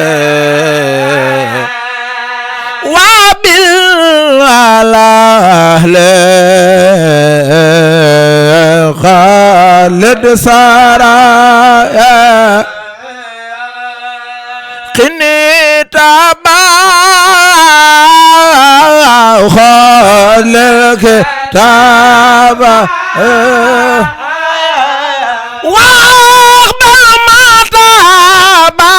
وبالعلال خالد سرايا قني تابا خالد تابا واقبل ما تابا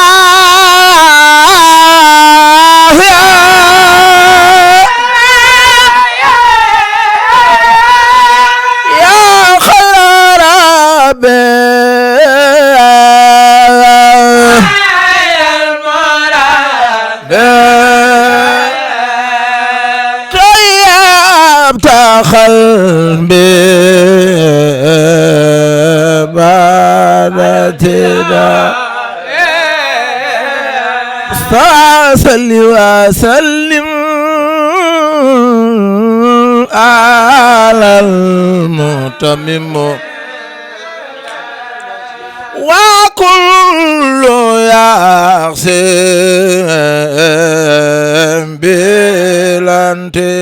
قلبي بارتنا صل وسلم على المتمم وكل يقسم بلانتي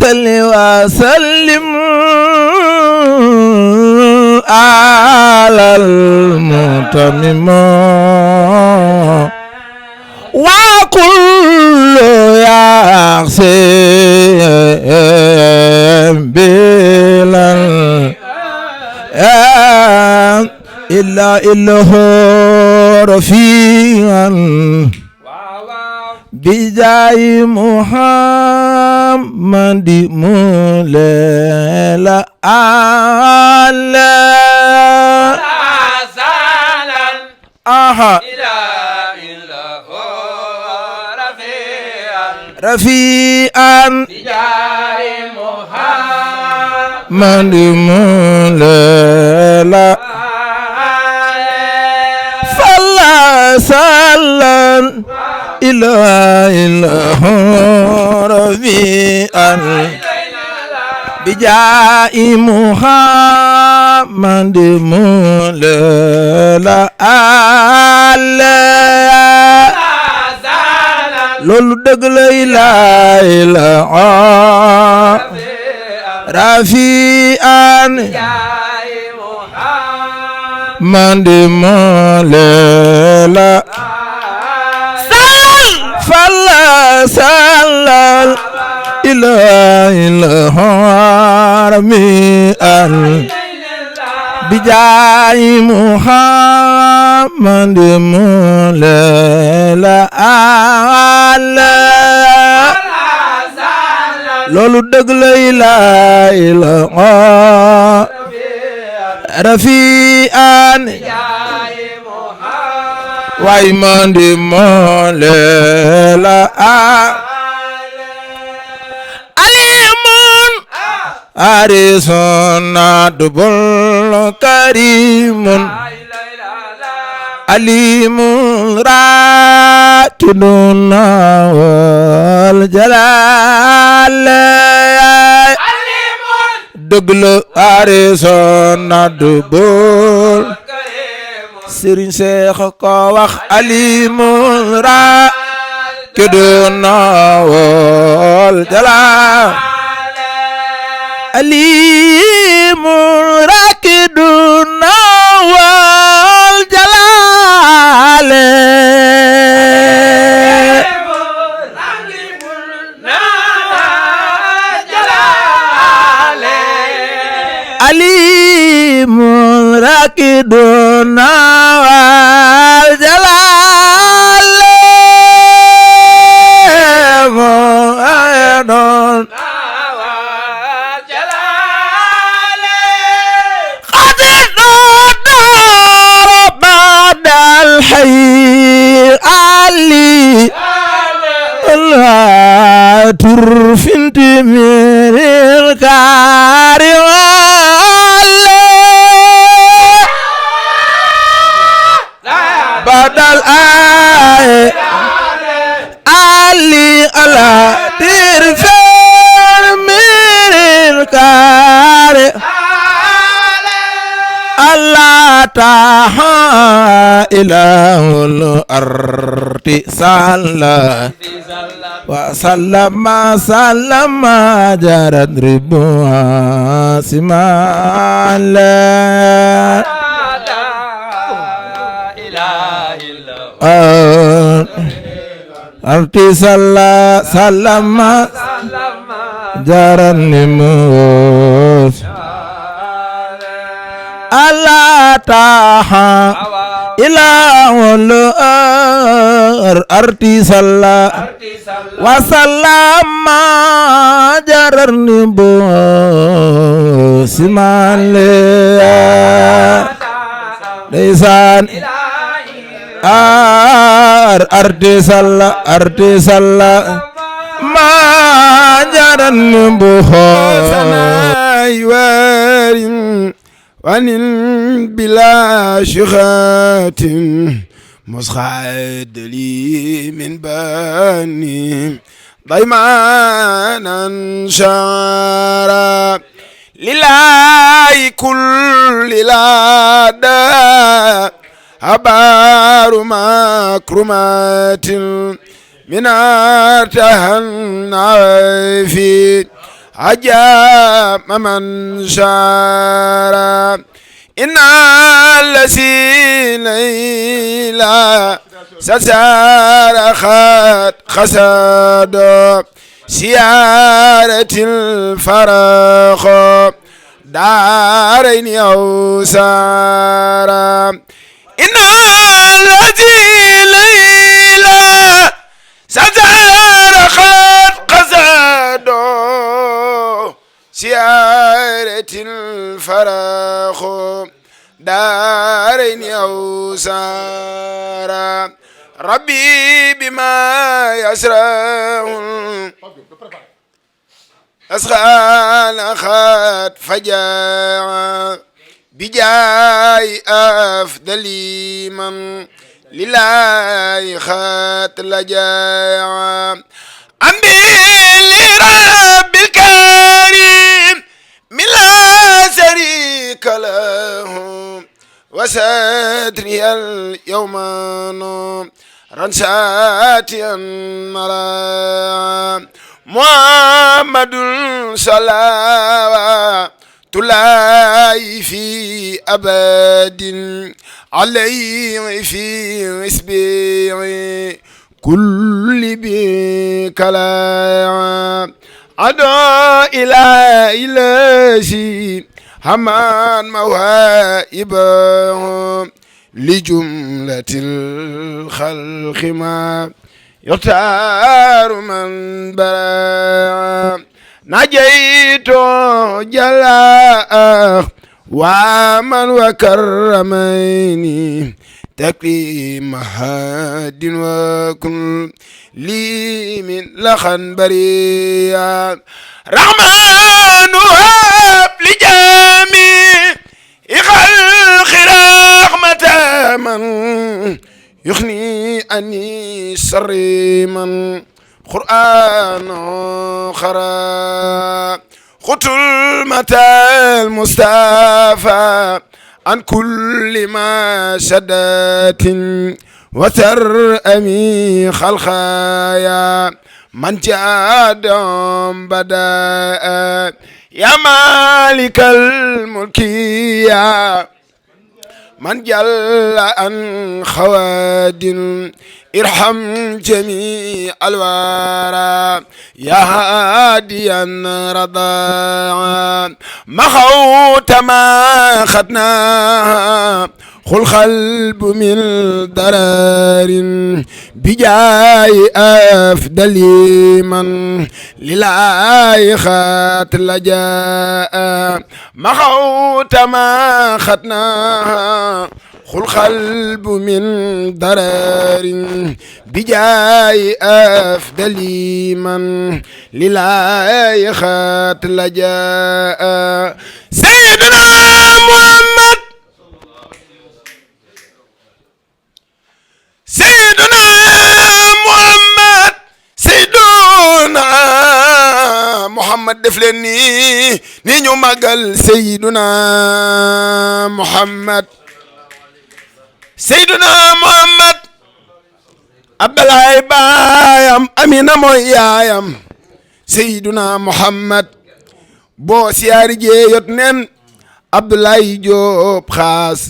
صل وسلم على المتمم وكل يقسم بلا إلا هو رفيعا بجاي محمد مولا الله آها رفيعا بجاي محمد مولا صلى سلام إله رفيعا بجاء محمد مولا loolu dëgg la ilaha rafi'an mandi molela sallal ilaha rafi'an bijaayi Muhammad molela loolu dëgg la ilaha rafi'an waay mandi molela alimun arisun adbul karimun alimun ratidun wal jalal dëgg la arisun adbul Sëriñ Seex ko wax alimun ratidun wal jalal alimun rakidun wal jalal alimun rakidun wal jalal الحي علي لا ترفنت من الكارم بدل آي علي لا ترفن من الكارم الله تعالى إله الأرض صلى وسلم سلم جرت ربها سمال أرض صلى سلم جرت نموس Allah taha ilahul arti salla wa sallama jararni bo simale desan arti salla ma jararni bo aywarin وانل بلا شخات مسخد لي من بني ضيمانا شارا لله كل لادا أبار مكرمات من أرتهن في عجاب من شارا إن الذي ليلا سسار خساد سيارة الفرخ دارين يوسارا إن الذي ليلا سسار خساد سيارة الفرخ دارين يوسارا ربي بما يسره أسخال خات فجاع بجاي أفضل من لله خات لجاع أمي لرب الكريم من لا شريك له وستري اليوم رنساتي مرا محمد صلى الله في أبد عليه في اسبيع كل بكلا عدا إلى إلهي همان مواهبه لجملة الخلق ما يختار من برا نجيت جلاء ومن وكرميني تكريم هاد وكن لي من لخن بريا رحمن وهب لجميع خلق رحمة من يخني أني سر من قرآن خرا ختلمة المصطفى عن كل ما شدات وتر أمي خلقايا من جاد بدأ يا مالك الملك يا من جل عن خواد ارحم جميع الورى يا هاديا رضا مخوت ما خدنا خل قلب من ضرار بجاي أفضل من لله خات لجاء مخوت ما خدنا خل قلب من ضرار بجاي أفضل من لله خات لجاء سيدنا محمد سيدنا محمد سيدنا محمد دفلني نينيو ماغال سيدنا محمد سيدنا محمد abdalaay baayam amina mooy yaayam seyduna muhammad boo siyaari jeeyot nen abdulaay joob xaas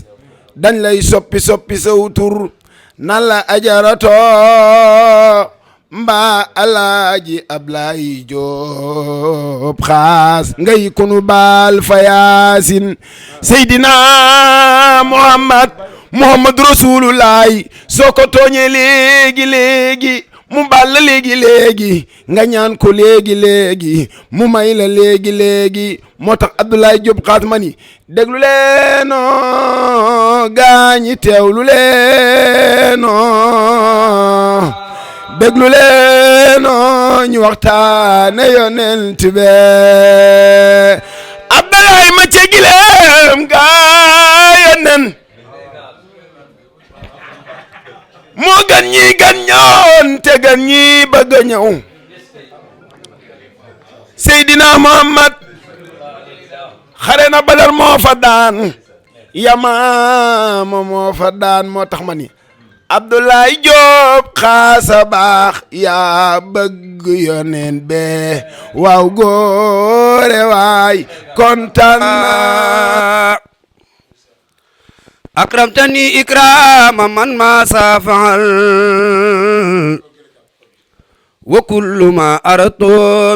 dañ lay soppi saw tur nan la ajarato mbaa alaaji ablaay joob xaas ngay kunu baal fa yaasin seydina muhammad rasulullaay soo ko tooñee léegi mu baal la léegi nga ñaan ko léegi mu may la léegi moo tax Abdoulaye Diop xaas ma ni déglu leenoo gaañi teewlu leenoo déglu leenoo ñu waxtaane yonent be Abdoulaye ma ca gileem gaa yonen moo gan ñi gan ñëwoon te gan ñi bëgg a ñëw Seydina Muhammad xare na Badar moo fa daan Yamaama moo fa daan moo tax ma ni Abdoulaye Diop xaasa baax yaa bëgg yoneen be waaw góore waay kontaan naa أكرمتني إكرام من ما سافعل وكل ما أردت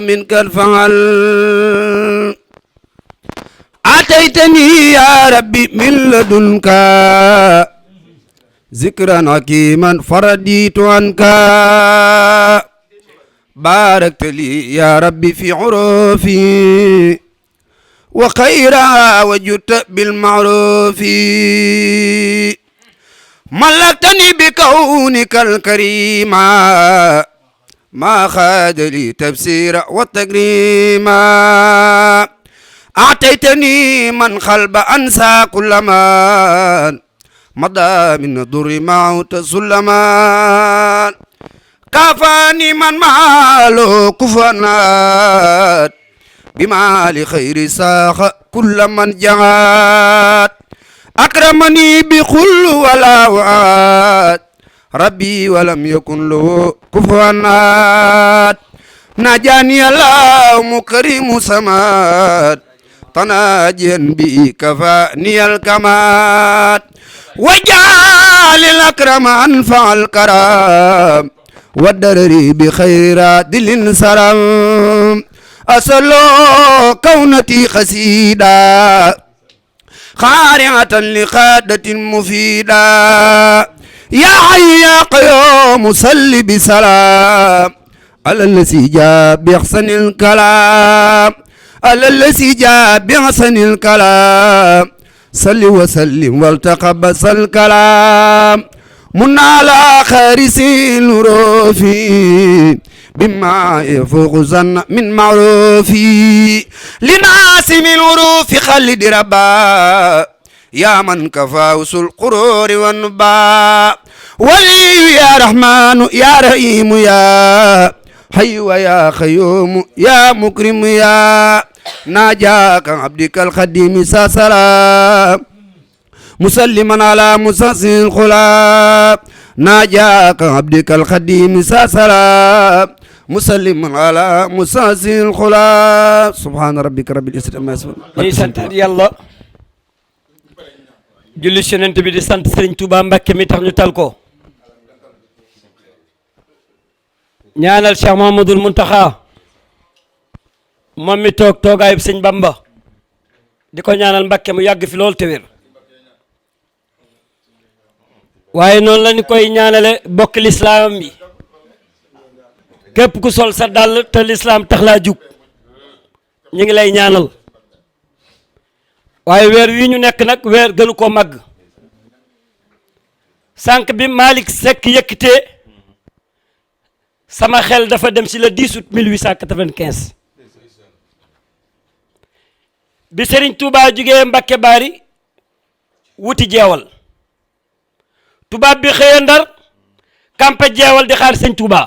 منك الفعل أتيتني يا ربي من لدنك ذكرا حكيما فرديت عنك باركت لي يا ربي في عروفي وخيرها وجدت بالمعروف ملكتني بكونك الكريم ما خاد لي تفسير والتكريم أعطيتني من خلب أنسى كل من مضى من الضر معه تسلما كفاني من ماله كفنات بما لخير ساخ كل من جعات أكرمني بخل ولا وعاد ربي ولم يكن له كفوا أحد ناجاني الله مكرم سماد تناجيا بي كفاني الكمال وجعل الأكرم أنفع الكرام والدرر بخير دل سرم أصلوا كونتي خسيدا خارعة لقادة مفيدة يا حي يا قيوم صل بسلام على الذي جاء بأحسن الكلام على الذي جاء بأحسن الكلام صل وسلم والتقبس الكلام من على خارس الروف بما يفوق ظن من معروف لناس من الوروف خلد ربا يا من كفاوس القرور والنباء ولي يا رحمن يا رحيم يا حي ويا خيوم يا مكرم يا ناجاك عبدك الخديم سلام مسلما على مساس الخلاق ناجاك عبدك الخديم سلام مسلما على مساس الخلاق سبحان ربك رب العزة عما يصفون ñuy sant yàlla julli ci Yonent bi di sant Serigne Touba Mbacké mi tax ñu tal ko ñaanal Cheikh Mouhamadoul Mountakha moom mi toog toogaayub Sëñ Bamba di ko ñaanal Mbacké mu yàgg fi lool te wér waaye noonu la ñu koy ñaanale bokk lislaam bi képp ku sol sa dàll te lislaam tax laa jug ñu ngi lay ñaanal waaye weer wi ñu nekk nag weer gënu koo màgg sànq bi Malick Seck yëkkatee sama xel dafa dem ci le 10 août 1895 bi Serigne Touba jugee Mbacké Bari wuti jeewal tubaab bi xëye Ndar kampe jeewal di xaar Serigne Touba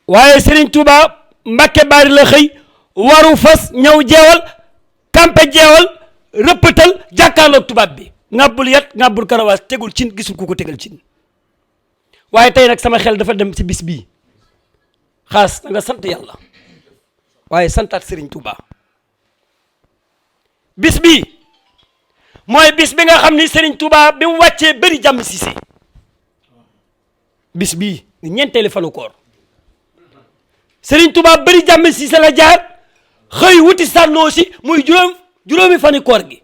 waaye Serigne Touba Mbacké Bari la xëy waru fas ñëw jeewal kampe jeewal rëppatal jàkkaarloog tubaab bi ŋàbbul yat ŋàbbul karawaas tegul cin gisul ku ko tegal cin waaye tey nag sama xel dafa dem ci bis bii xaas da nga sant yàlla waaye santaat Serigne Touba bis bii mooy bis bi nga xam ni Serigne Touba bi mu wàccee bëri jàmm Cissé bis bii ni ñeenteeli fanu koor Serigne Touba bëri jàmm Cissé la jaar xëy wuti Sànnoosi muy juróomi fani koor gi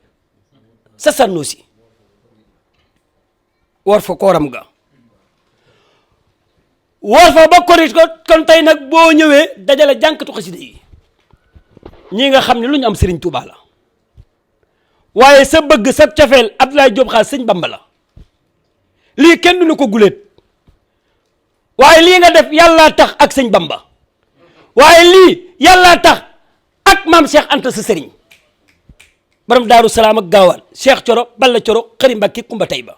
sa Sànnoosi war fa kooram ga war fa ba korit ko kon tey nag boo ñëwee dajale jànkatu xasida yi ñi nga xam ne lu ñu am Serigne Touba la waaye sa bëgg sa cofeel Abdoulaye Diop Khass Sëñ Bamba la lii kenn du na ko guléet waaye lii nga def yàllaa tax ak Sëñ Bamba waaye lii yàllaa tax ak maam Cheikh Anta sa sëriñ borom Daaru Salaam ak Gaawaan Cheikh Coro Balla Coro Xëri Mbàkke Kumba Tayba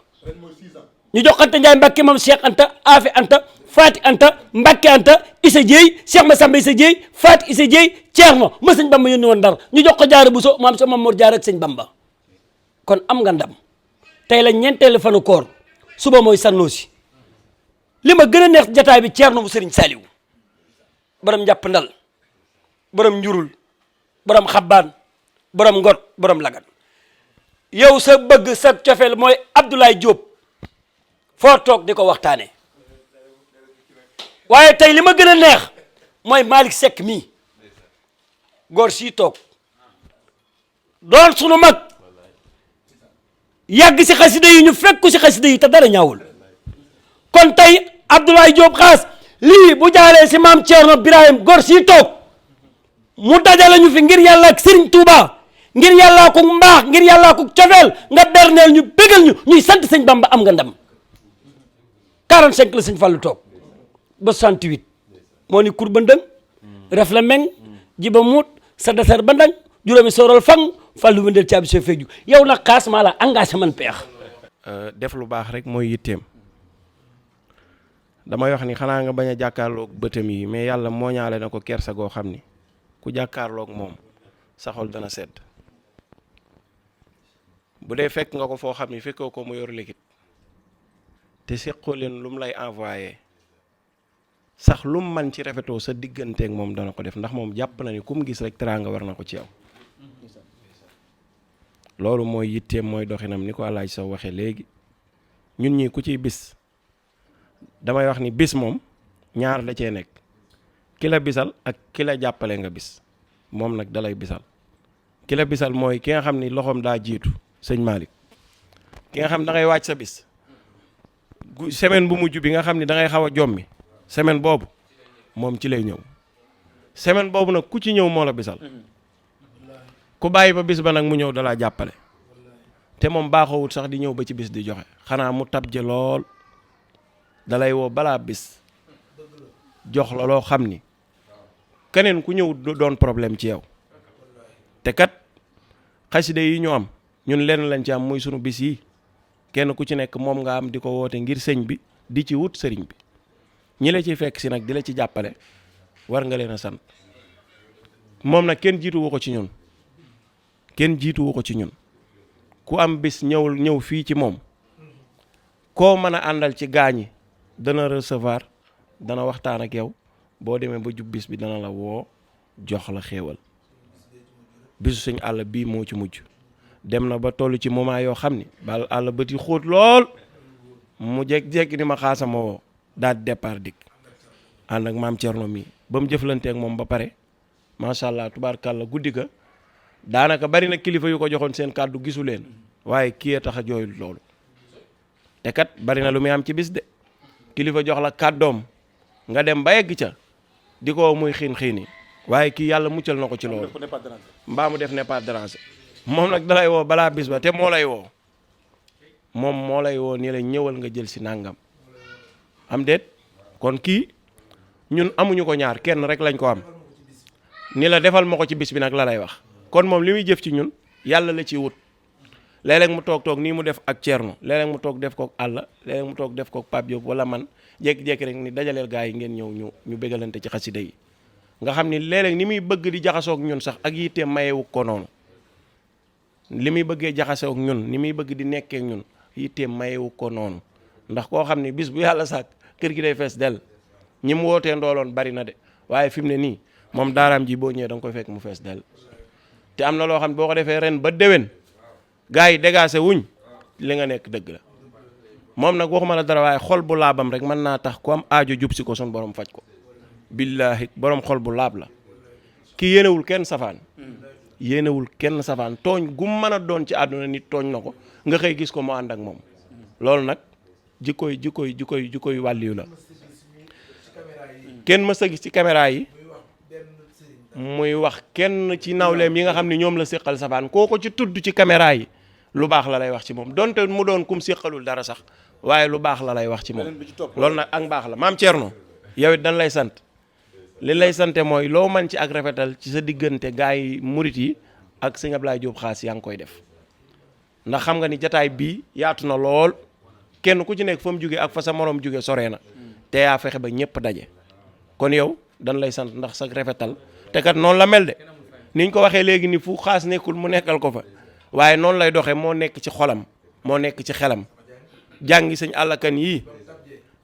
ñu joxante Njaay Mbàkke maam Cheikh Anta Afi Anta Faati Anta Mbàkke Anta Issa Dieye Cheikh Massamba Issa Dieye Faati Issa Dieye Ceerno ma Sëñ Bamba yónni woon Ndar ñu jox ko Jaara Buso maam sa Mamoor Jaara ak Sëñ Bamba kon am nga ndam tey la ñeenteelu fanu koor suba mooy Sànnoosi li ma gën a neex jataay bi Ceerno bu Sëriñ Saaliw borom njàpp ndal borom njurul borom xabbaan borom ngot borom lagan yow sa bëgg sa cofeel mooy Abdoulaye Diop foo toog di ko waxtaane waaye tey li ma gën a neex mooy Malick Seck mii góor sii toog doon sunu mag yàgg si xasida yi ñu fekku si xasida yi te dara ñaawul kon tey Abdoulaye Diop Khass lii bu jaaree si maam Thierno Birahim góor sii toog mu dajale ñu fi ngir yàlla ak Serigne Touba ngir yàllaa ko mbaax ngir yàllaa ko cofeel nga berneel ñu bégal ñu ñuy sant Sëñ Bamba am nga ndam 45 la Sëñ Fallu toog ba 68 moo ni kur ba ndëng ref la meng jiba muut sa dasar ba ndang juróomi soorol fang Fallu wëndeel caabi soo feeju yow nag Khass maa la engagé man peex def lu baax rek mooy yitteem damay wax ni xanaa nga bañ a jàkkaarloog bëtam yi mais yàlla mooñaale na ko kersa goo xam ni ku jàkkaarloog moom sa xol dana sedd bu dee fekk nga ko foo xam ni fekkoo ko mu yor léegit te seqoo leen lu mu lay envoyé sax lu mu man ci rafetoo sa digganteeg moom dana ko def ndax moom jàpp na ni ku mu gis rek teraanga war na ko ci yow. loolu mooy yitteem mooy doxinam ni ko Alaaji Sow waxee léegi ñun ñi ku ciy bis damay wax ni bis moom ñaar da cee nekk ki la bisal ak ki la jàppale nga bis moom nag dalay bisal ki la bisal mooy ki nga xam ni loxoom daa jiitu sëñ Malick ki nga xam da ngay wàcc sa bis semaine bu mujj bi nga xam ni da ngay xaw a jommi semaine boobu moom ci lay ñëw semaine boobu nag ku ci ñëw moo la bisal ku bàyyi ba bis ba nag mu ñëw dalaa jàppale te moom baaxoowut sax di ñëw ba ci bis di joxe xanaa mu tabje lool dalay woo balaa bis jox la loo xam ni keneen ku ñëw doon problème ci yow te kat xasida yi ñu am ñun lenn lañ ci am muy sunu bis yi kenn ku ci nekk moom nga am di ko woote ngir sëñ bi di ci wut sëriñ bi ñi la ciy fekk si nag di la ci jàppale war nga leen a sant moom nag kenn jiituwu ko ci ñun kenn jiituwu ko ci ñun ku am bis ñëw fii ci moom koo mën a àndal ci gaañi dana recevoir dana waxtaan ak yow boo demee ba jub bis bi dana la woo jox la xéewal bisu suñu àll bii moo ci mujj dem na ba toll ci moment yoo xam ni bal àll bët yi xóot lool mu jekk-jekk ni ma xaasama woo daal départ dik ànd ak maam Thierno mi ba mu jëflanteek moom ba pare macha allah tubaarkàlla guddi ga daanaka bari na kilifa yu ko joxoon seen kàddu gisu leen waaye kii a tax a jooyul loolu te kat bari na lu muy am ci bis de kilifa jox la kàddoom nga dem ba yegg ca di ko muy xiin waaye kii yàlla muccal na ko ci loolu mbaa mu def ne pas déranger moom nag dalay woo balaa bis ba te moo lay woo moom moo lay woo nii la ñëwal nga jël si nàngam am déet kon kii ñun amuñu ko ñaar kenn rek lañ ko am ni la defal ma ko ci bis bi nag la lay wax kon moom li muy jëf ci ñun yàlla la ciy wut léeg-léeg mu toog nii mu def ak Thierno léeg-léeg mu toog def kook àlla léeg-léeg mu toog def kook Pape Diop wala man jékki-jékki rek ni dajaleel gaa yi ngeen ñëw ñu bégalante ci xasida yi nga xam ni léeg-léeg ni muy bëgg di jaxasoog ñun sax ak yitte mayewu ko noonu li muy bëggee jaxasoog ñun ni muy bëgg di nekkee ñun yitte mayewu ko noonu ndax koo xam ni bis bu yàlla sàkk kër gi day fees dell ñi mu wootee ndooloon bari na de waaye fi mu ne nii moom daaraam ji boo ñëwee da nga koy fekk mu fees dell te am na loo xam ne boo ko defee ren ba déwén gars yi dégagé wuñ li nga nekk dëgg la moom nag waxuma la dara waaye xol bu laabam rek mën naa tax ku am aajo jub si ko sun borom faj ko billaahi borom xol bu laab la ki yéenewul kenn safaan tooñ gum mën a doon ci àdduna nit tooñ na ko nga xëy gis ko mu ànd ak moom loolu nag jikkoy wàlliyu la kenn mës a gis ci caméra yi muy wax kenn ci nawleem yi nga xam ne ñoom la séqal safaan koo ko ci tudd ci caméra yi lu baax la lay wax ci moom donte mu doon kum séqalul dara sax waaye lu baax la lay wax ci moom loolu nag ak baax la maam Thierno yow it dañ lay sant li lay sante mooy loo man ci ak rafetal ci sa diggante gaa yi murit yi ak sëñ Ablaye Diop xaas yaa ngi koy def ndax xam nga ni jataay bii yaatu na lool kenn ku ci nekk fa mu jóge ak fa sa morom jóge sore na te yaa fexe ba ñëpp daje kon yow dañ lay sant ndax sa rafetal te kat noonu la mel de niñ ko waxee léegi ni fu xaas nekkul mu nekkal ko fa waaye noonu lay doxee moo nekk ci xolam moo nekk ci xelam jàngi sëñ àllakan yii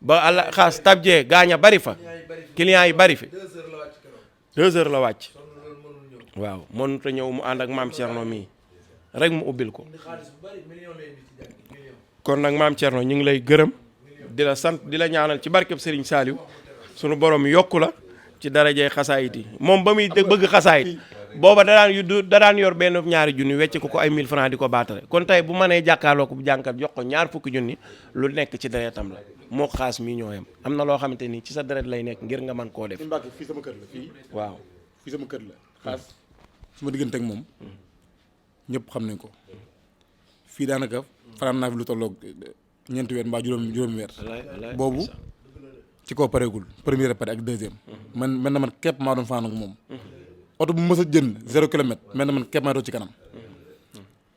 ba àlla xaas tabjee gaaña bari fa clients yi bari fi 2 heures la wàcc waaw mënut a ñëw mu ànd ak maam Thierno mii rek mu ubbil ko kon nag maam Thierno ñu ngi lay gërëm di la sant di la ñaanal ci barkeb Serigne Saliou sunu borom yokku la ci darajee xasaayit yi moom ba muy bëgg xasaayit booba da daan yor benn ñaari junni wecc ko ay 1000 francs di ko baatare kon tey bu mënee jàkkaarloo ko bu jànkat jox ko ñaar fukki junni lu nekk ci deretam la moo xaas mii ñooyam am na loo xamante ni ci sa deret lay nekk ngir nga mën koo def. Mbacke fii sama kër la fii. waaw fii sama kër la xaas su ma diggante ak moom ñëpp xam nañ ko fii daanaka fanaan naa fi lu tolloog 4 weer mbaa juróomi weer boobu ci kaw pareegul première pare ak deuxième man na man képp maa doon fanaan ak moom oto bu mës a jënd 0 kilomètre mel na man képp maa doon ci kanam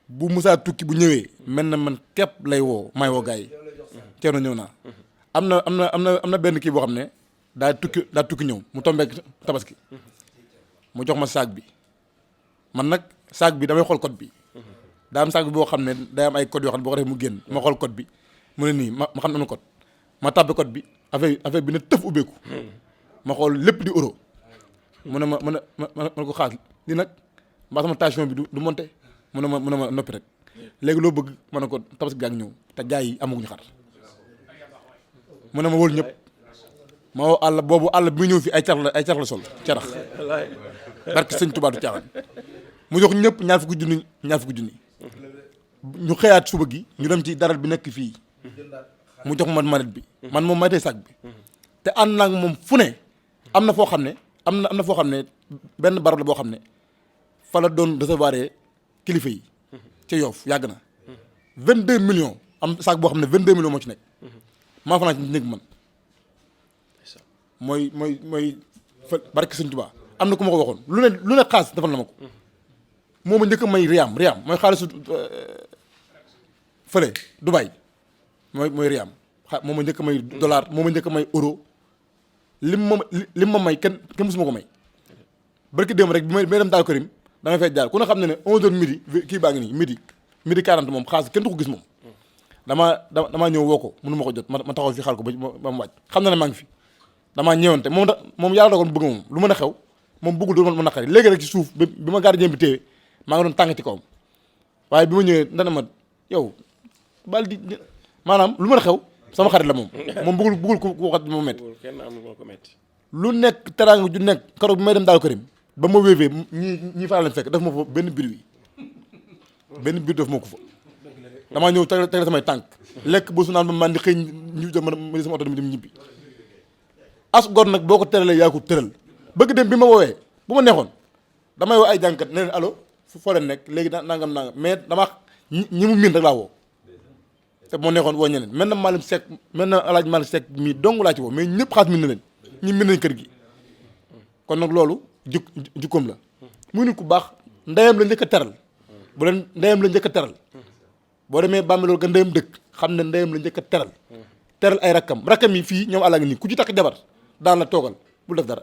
bu mësaa tukki bu ñëwee mel na man képp lay woo may woo gars yi Thierno ñëw naa am na benn kii boo xam ne daa tukki ñëw mu tombeek tabaski mu jox ma saag bi man nag saag bi damay xool code bi daa am saag bi boo xam ne day am ay code yoo xam ne boo ko defee mu génn ma xool code bi mu ne nii ma xam ne am na code ma tàbbi code bi affaire bi ne tëf ubbeeku ma xool lépp di euro mu ne ma ko xaas li nag mbaa sama tension bi du monté mu ne ma noppi rek léegi loo bëgg ma ne ko tabaski gaa ngi ñëw te gars yi amaguñu xar mu ne ma wóolu ñëpp ma woo àll boobu àll bi muy ñëw fii ay carax la sol carax barke sëñ Tuubaa du caaxaan mu jox ñëpp ñaar fukki junni ñu xëyaat suba gi ñu dem ci daral bi nekk fii mu jox ma manette bi man moom may tey sac bi te ànd naa moom fu ne am na foo xam ne am na foo xam ne benn barab la boo xam ne fa la doon recevoir kilifa yi ca Yoff yàgg na 22 millions am sac boo xam ne 22 millions moo ci nekk maa fanaan ci nekk man mooy fa barke sëñ Tuubaa am na ku ma ko waxoon lu ne xaalis defal na ma ko moo ma njëkk a may riam mooy xaalisu fële Dubaï mooy riam moo ma njëkk a may dollar moo ma njëkk a may euro lim ma may kenn musuma ko may barki démb rek bi may dem daal Karim damay fay jaar ku ne xam ne 11h midi kii baa ngi nii midi 40 moom xaalis kenn du ko gis moom damaa ñëw woo ko mënu ma ko jot ma taxaw fi xaal ko ba mu wàcc xam na ne maa ngi fi damaa ñëwante moom yàlla dogal bëgg moom lu mën a xew moom bëggul doon ma naqari léegi rek ci suuf bi ma gardien bi téye maa ngi doon tàng ci kawam waaye bi ma ñëwee dana ma yow bal di maanaam lu mën a xew sama xarit la moom bëggul ku waxat bi ma metti lu nekk teraanga ju nekk keroog bi may dem daal Karim ba ma wéefee ñi faral leen fekk daf ma fa benn biir def moo ko fa damaa ñëw teg samay tànk lekk ba su naan ba man di xëy ñu jëm ma sama oto dem ñibbi as gor nag boo ko teralee yaa ko tëral bëgg dem bi ma woowee bu ma neexoon damay woo ay jànkat ne leen allo foo leen nekk léegi nangam mais dama ñi mu miin rek laa woo te moo neexoon woo ñeneen mel na Malick Seck mel na El Hadj Malick Seck mii dong laa ci woo mais ñëpp xaas miin na leen ñi miin nañ kër gi kon nag loolu jukkoom la muy nit ku baax ndeyam la njëkk a teral bu leen ndeyam la njëkk a teral boo demee Bambilor ga ndeyam dëkk xam ne ndeyam la njëkk a teral ay rakkam yi fii ñoom àlla ngi nii ku ci takk jabar daan la toogal bul def dara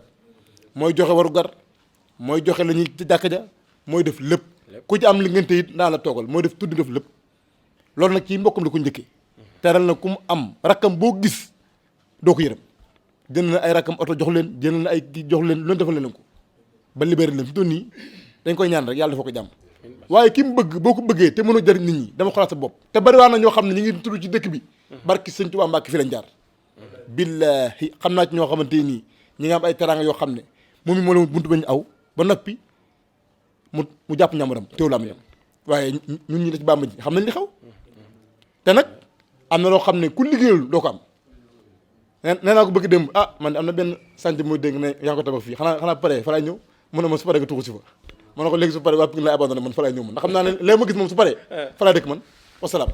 mooy joxe waru gar mooy joxe la ñuy ci jàkka ja mooy def lépp ku ci am li ngeen te it daan la toogal mooy def tudd def lépp loolu nag ci mbokkam la ko njëkkee teral na ku mu am rakkam boo gis doo ko yërëm jënd na ay rakkam oto jox leen jënd na ay kii jox leen loolu defal leen ko ba libéré leen fi doon nii dañ koy ñaan rek yàlla dafa ko jàmm waaye ki mu bëgg boo ko bëggee te mënoo jëriñ nit ñi dama xolaat sa bopp te bari waa na ñoo xam ne ñu ngi tudd ci dëkk bi barki sëñ Tuubaa Mbàkke fi lañ jaar billaahi xam naa ci ñoo xamante nii ñi nga am ay teraanga yoo xam ne moom mi moo leen buntu bañ aw ba noppi mu jàpp ñamuram teew la am yam waaye ñun ñi da ci bàmba ji xam nañ li xew te nag am na loo xam ne ku liggéeyul doo ko am nee naa ko bëgg dem man am na benn sant mooy dégg ne yaa ko tabax fii xanaa pare fa laay ñëw mu ne ma su paree nga tuxu si fa ma ne ko léegi su paree waa Pikine lay abandonné man fa laay ñëw man ndax xam naa ne léegi ma gis moom su paree fa laay dëkk man wasalaam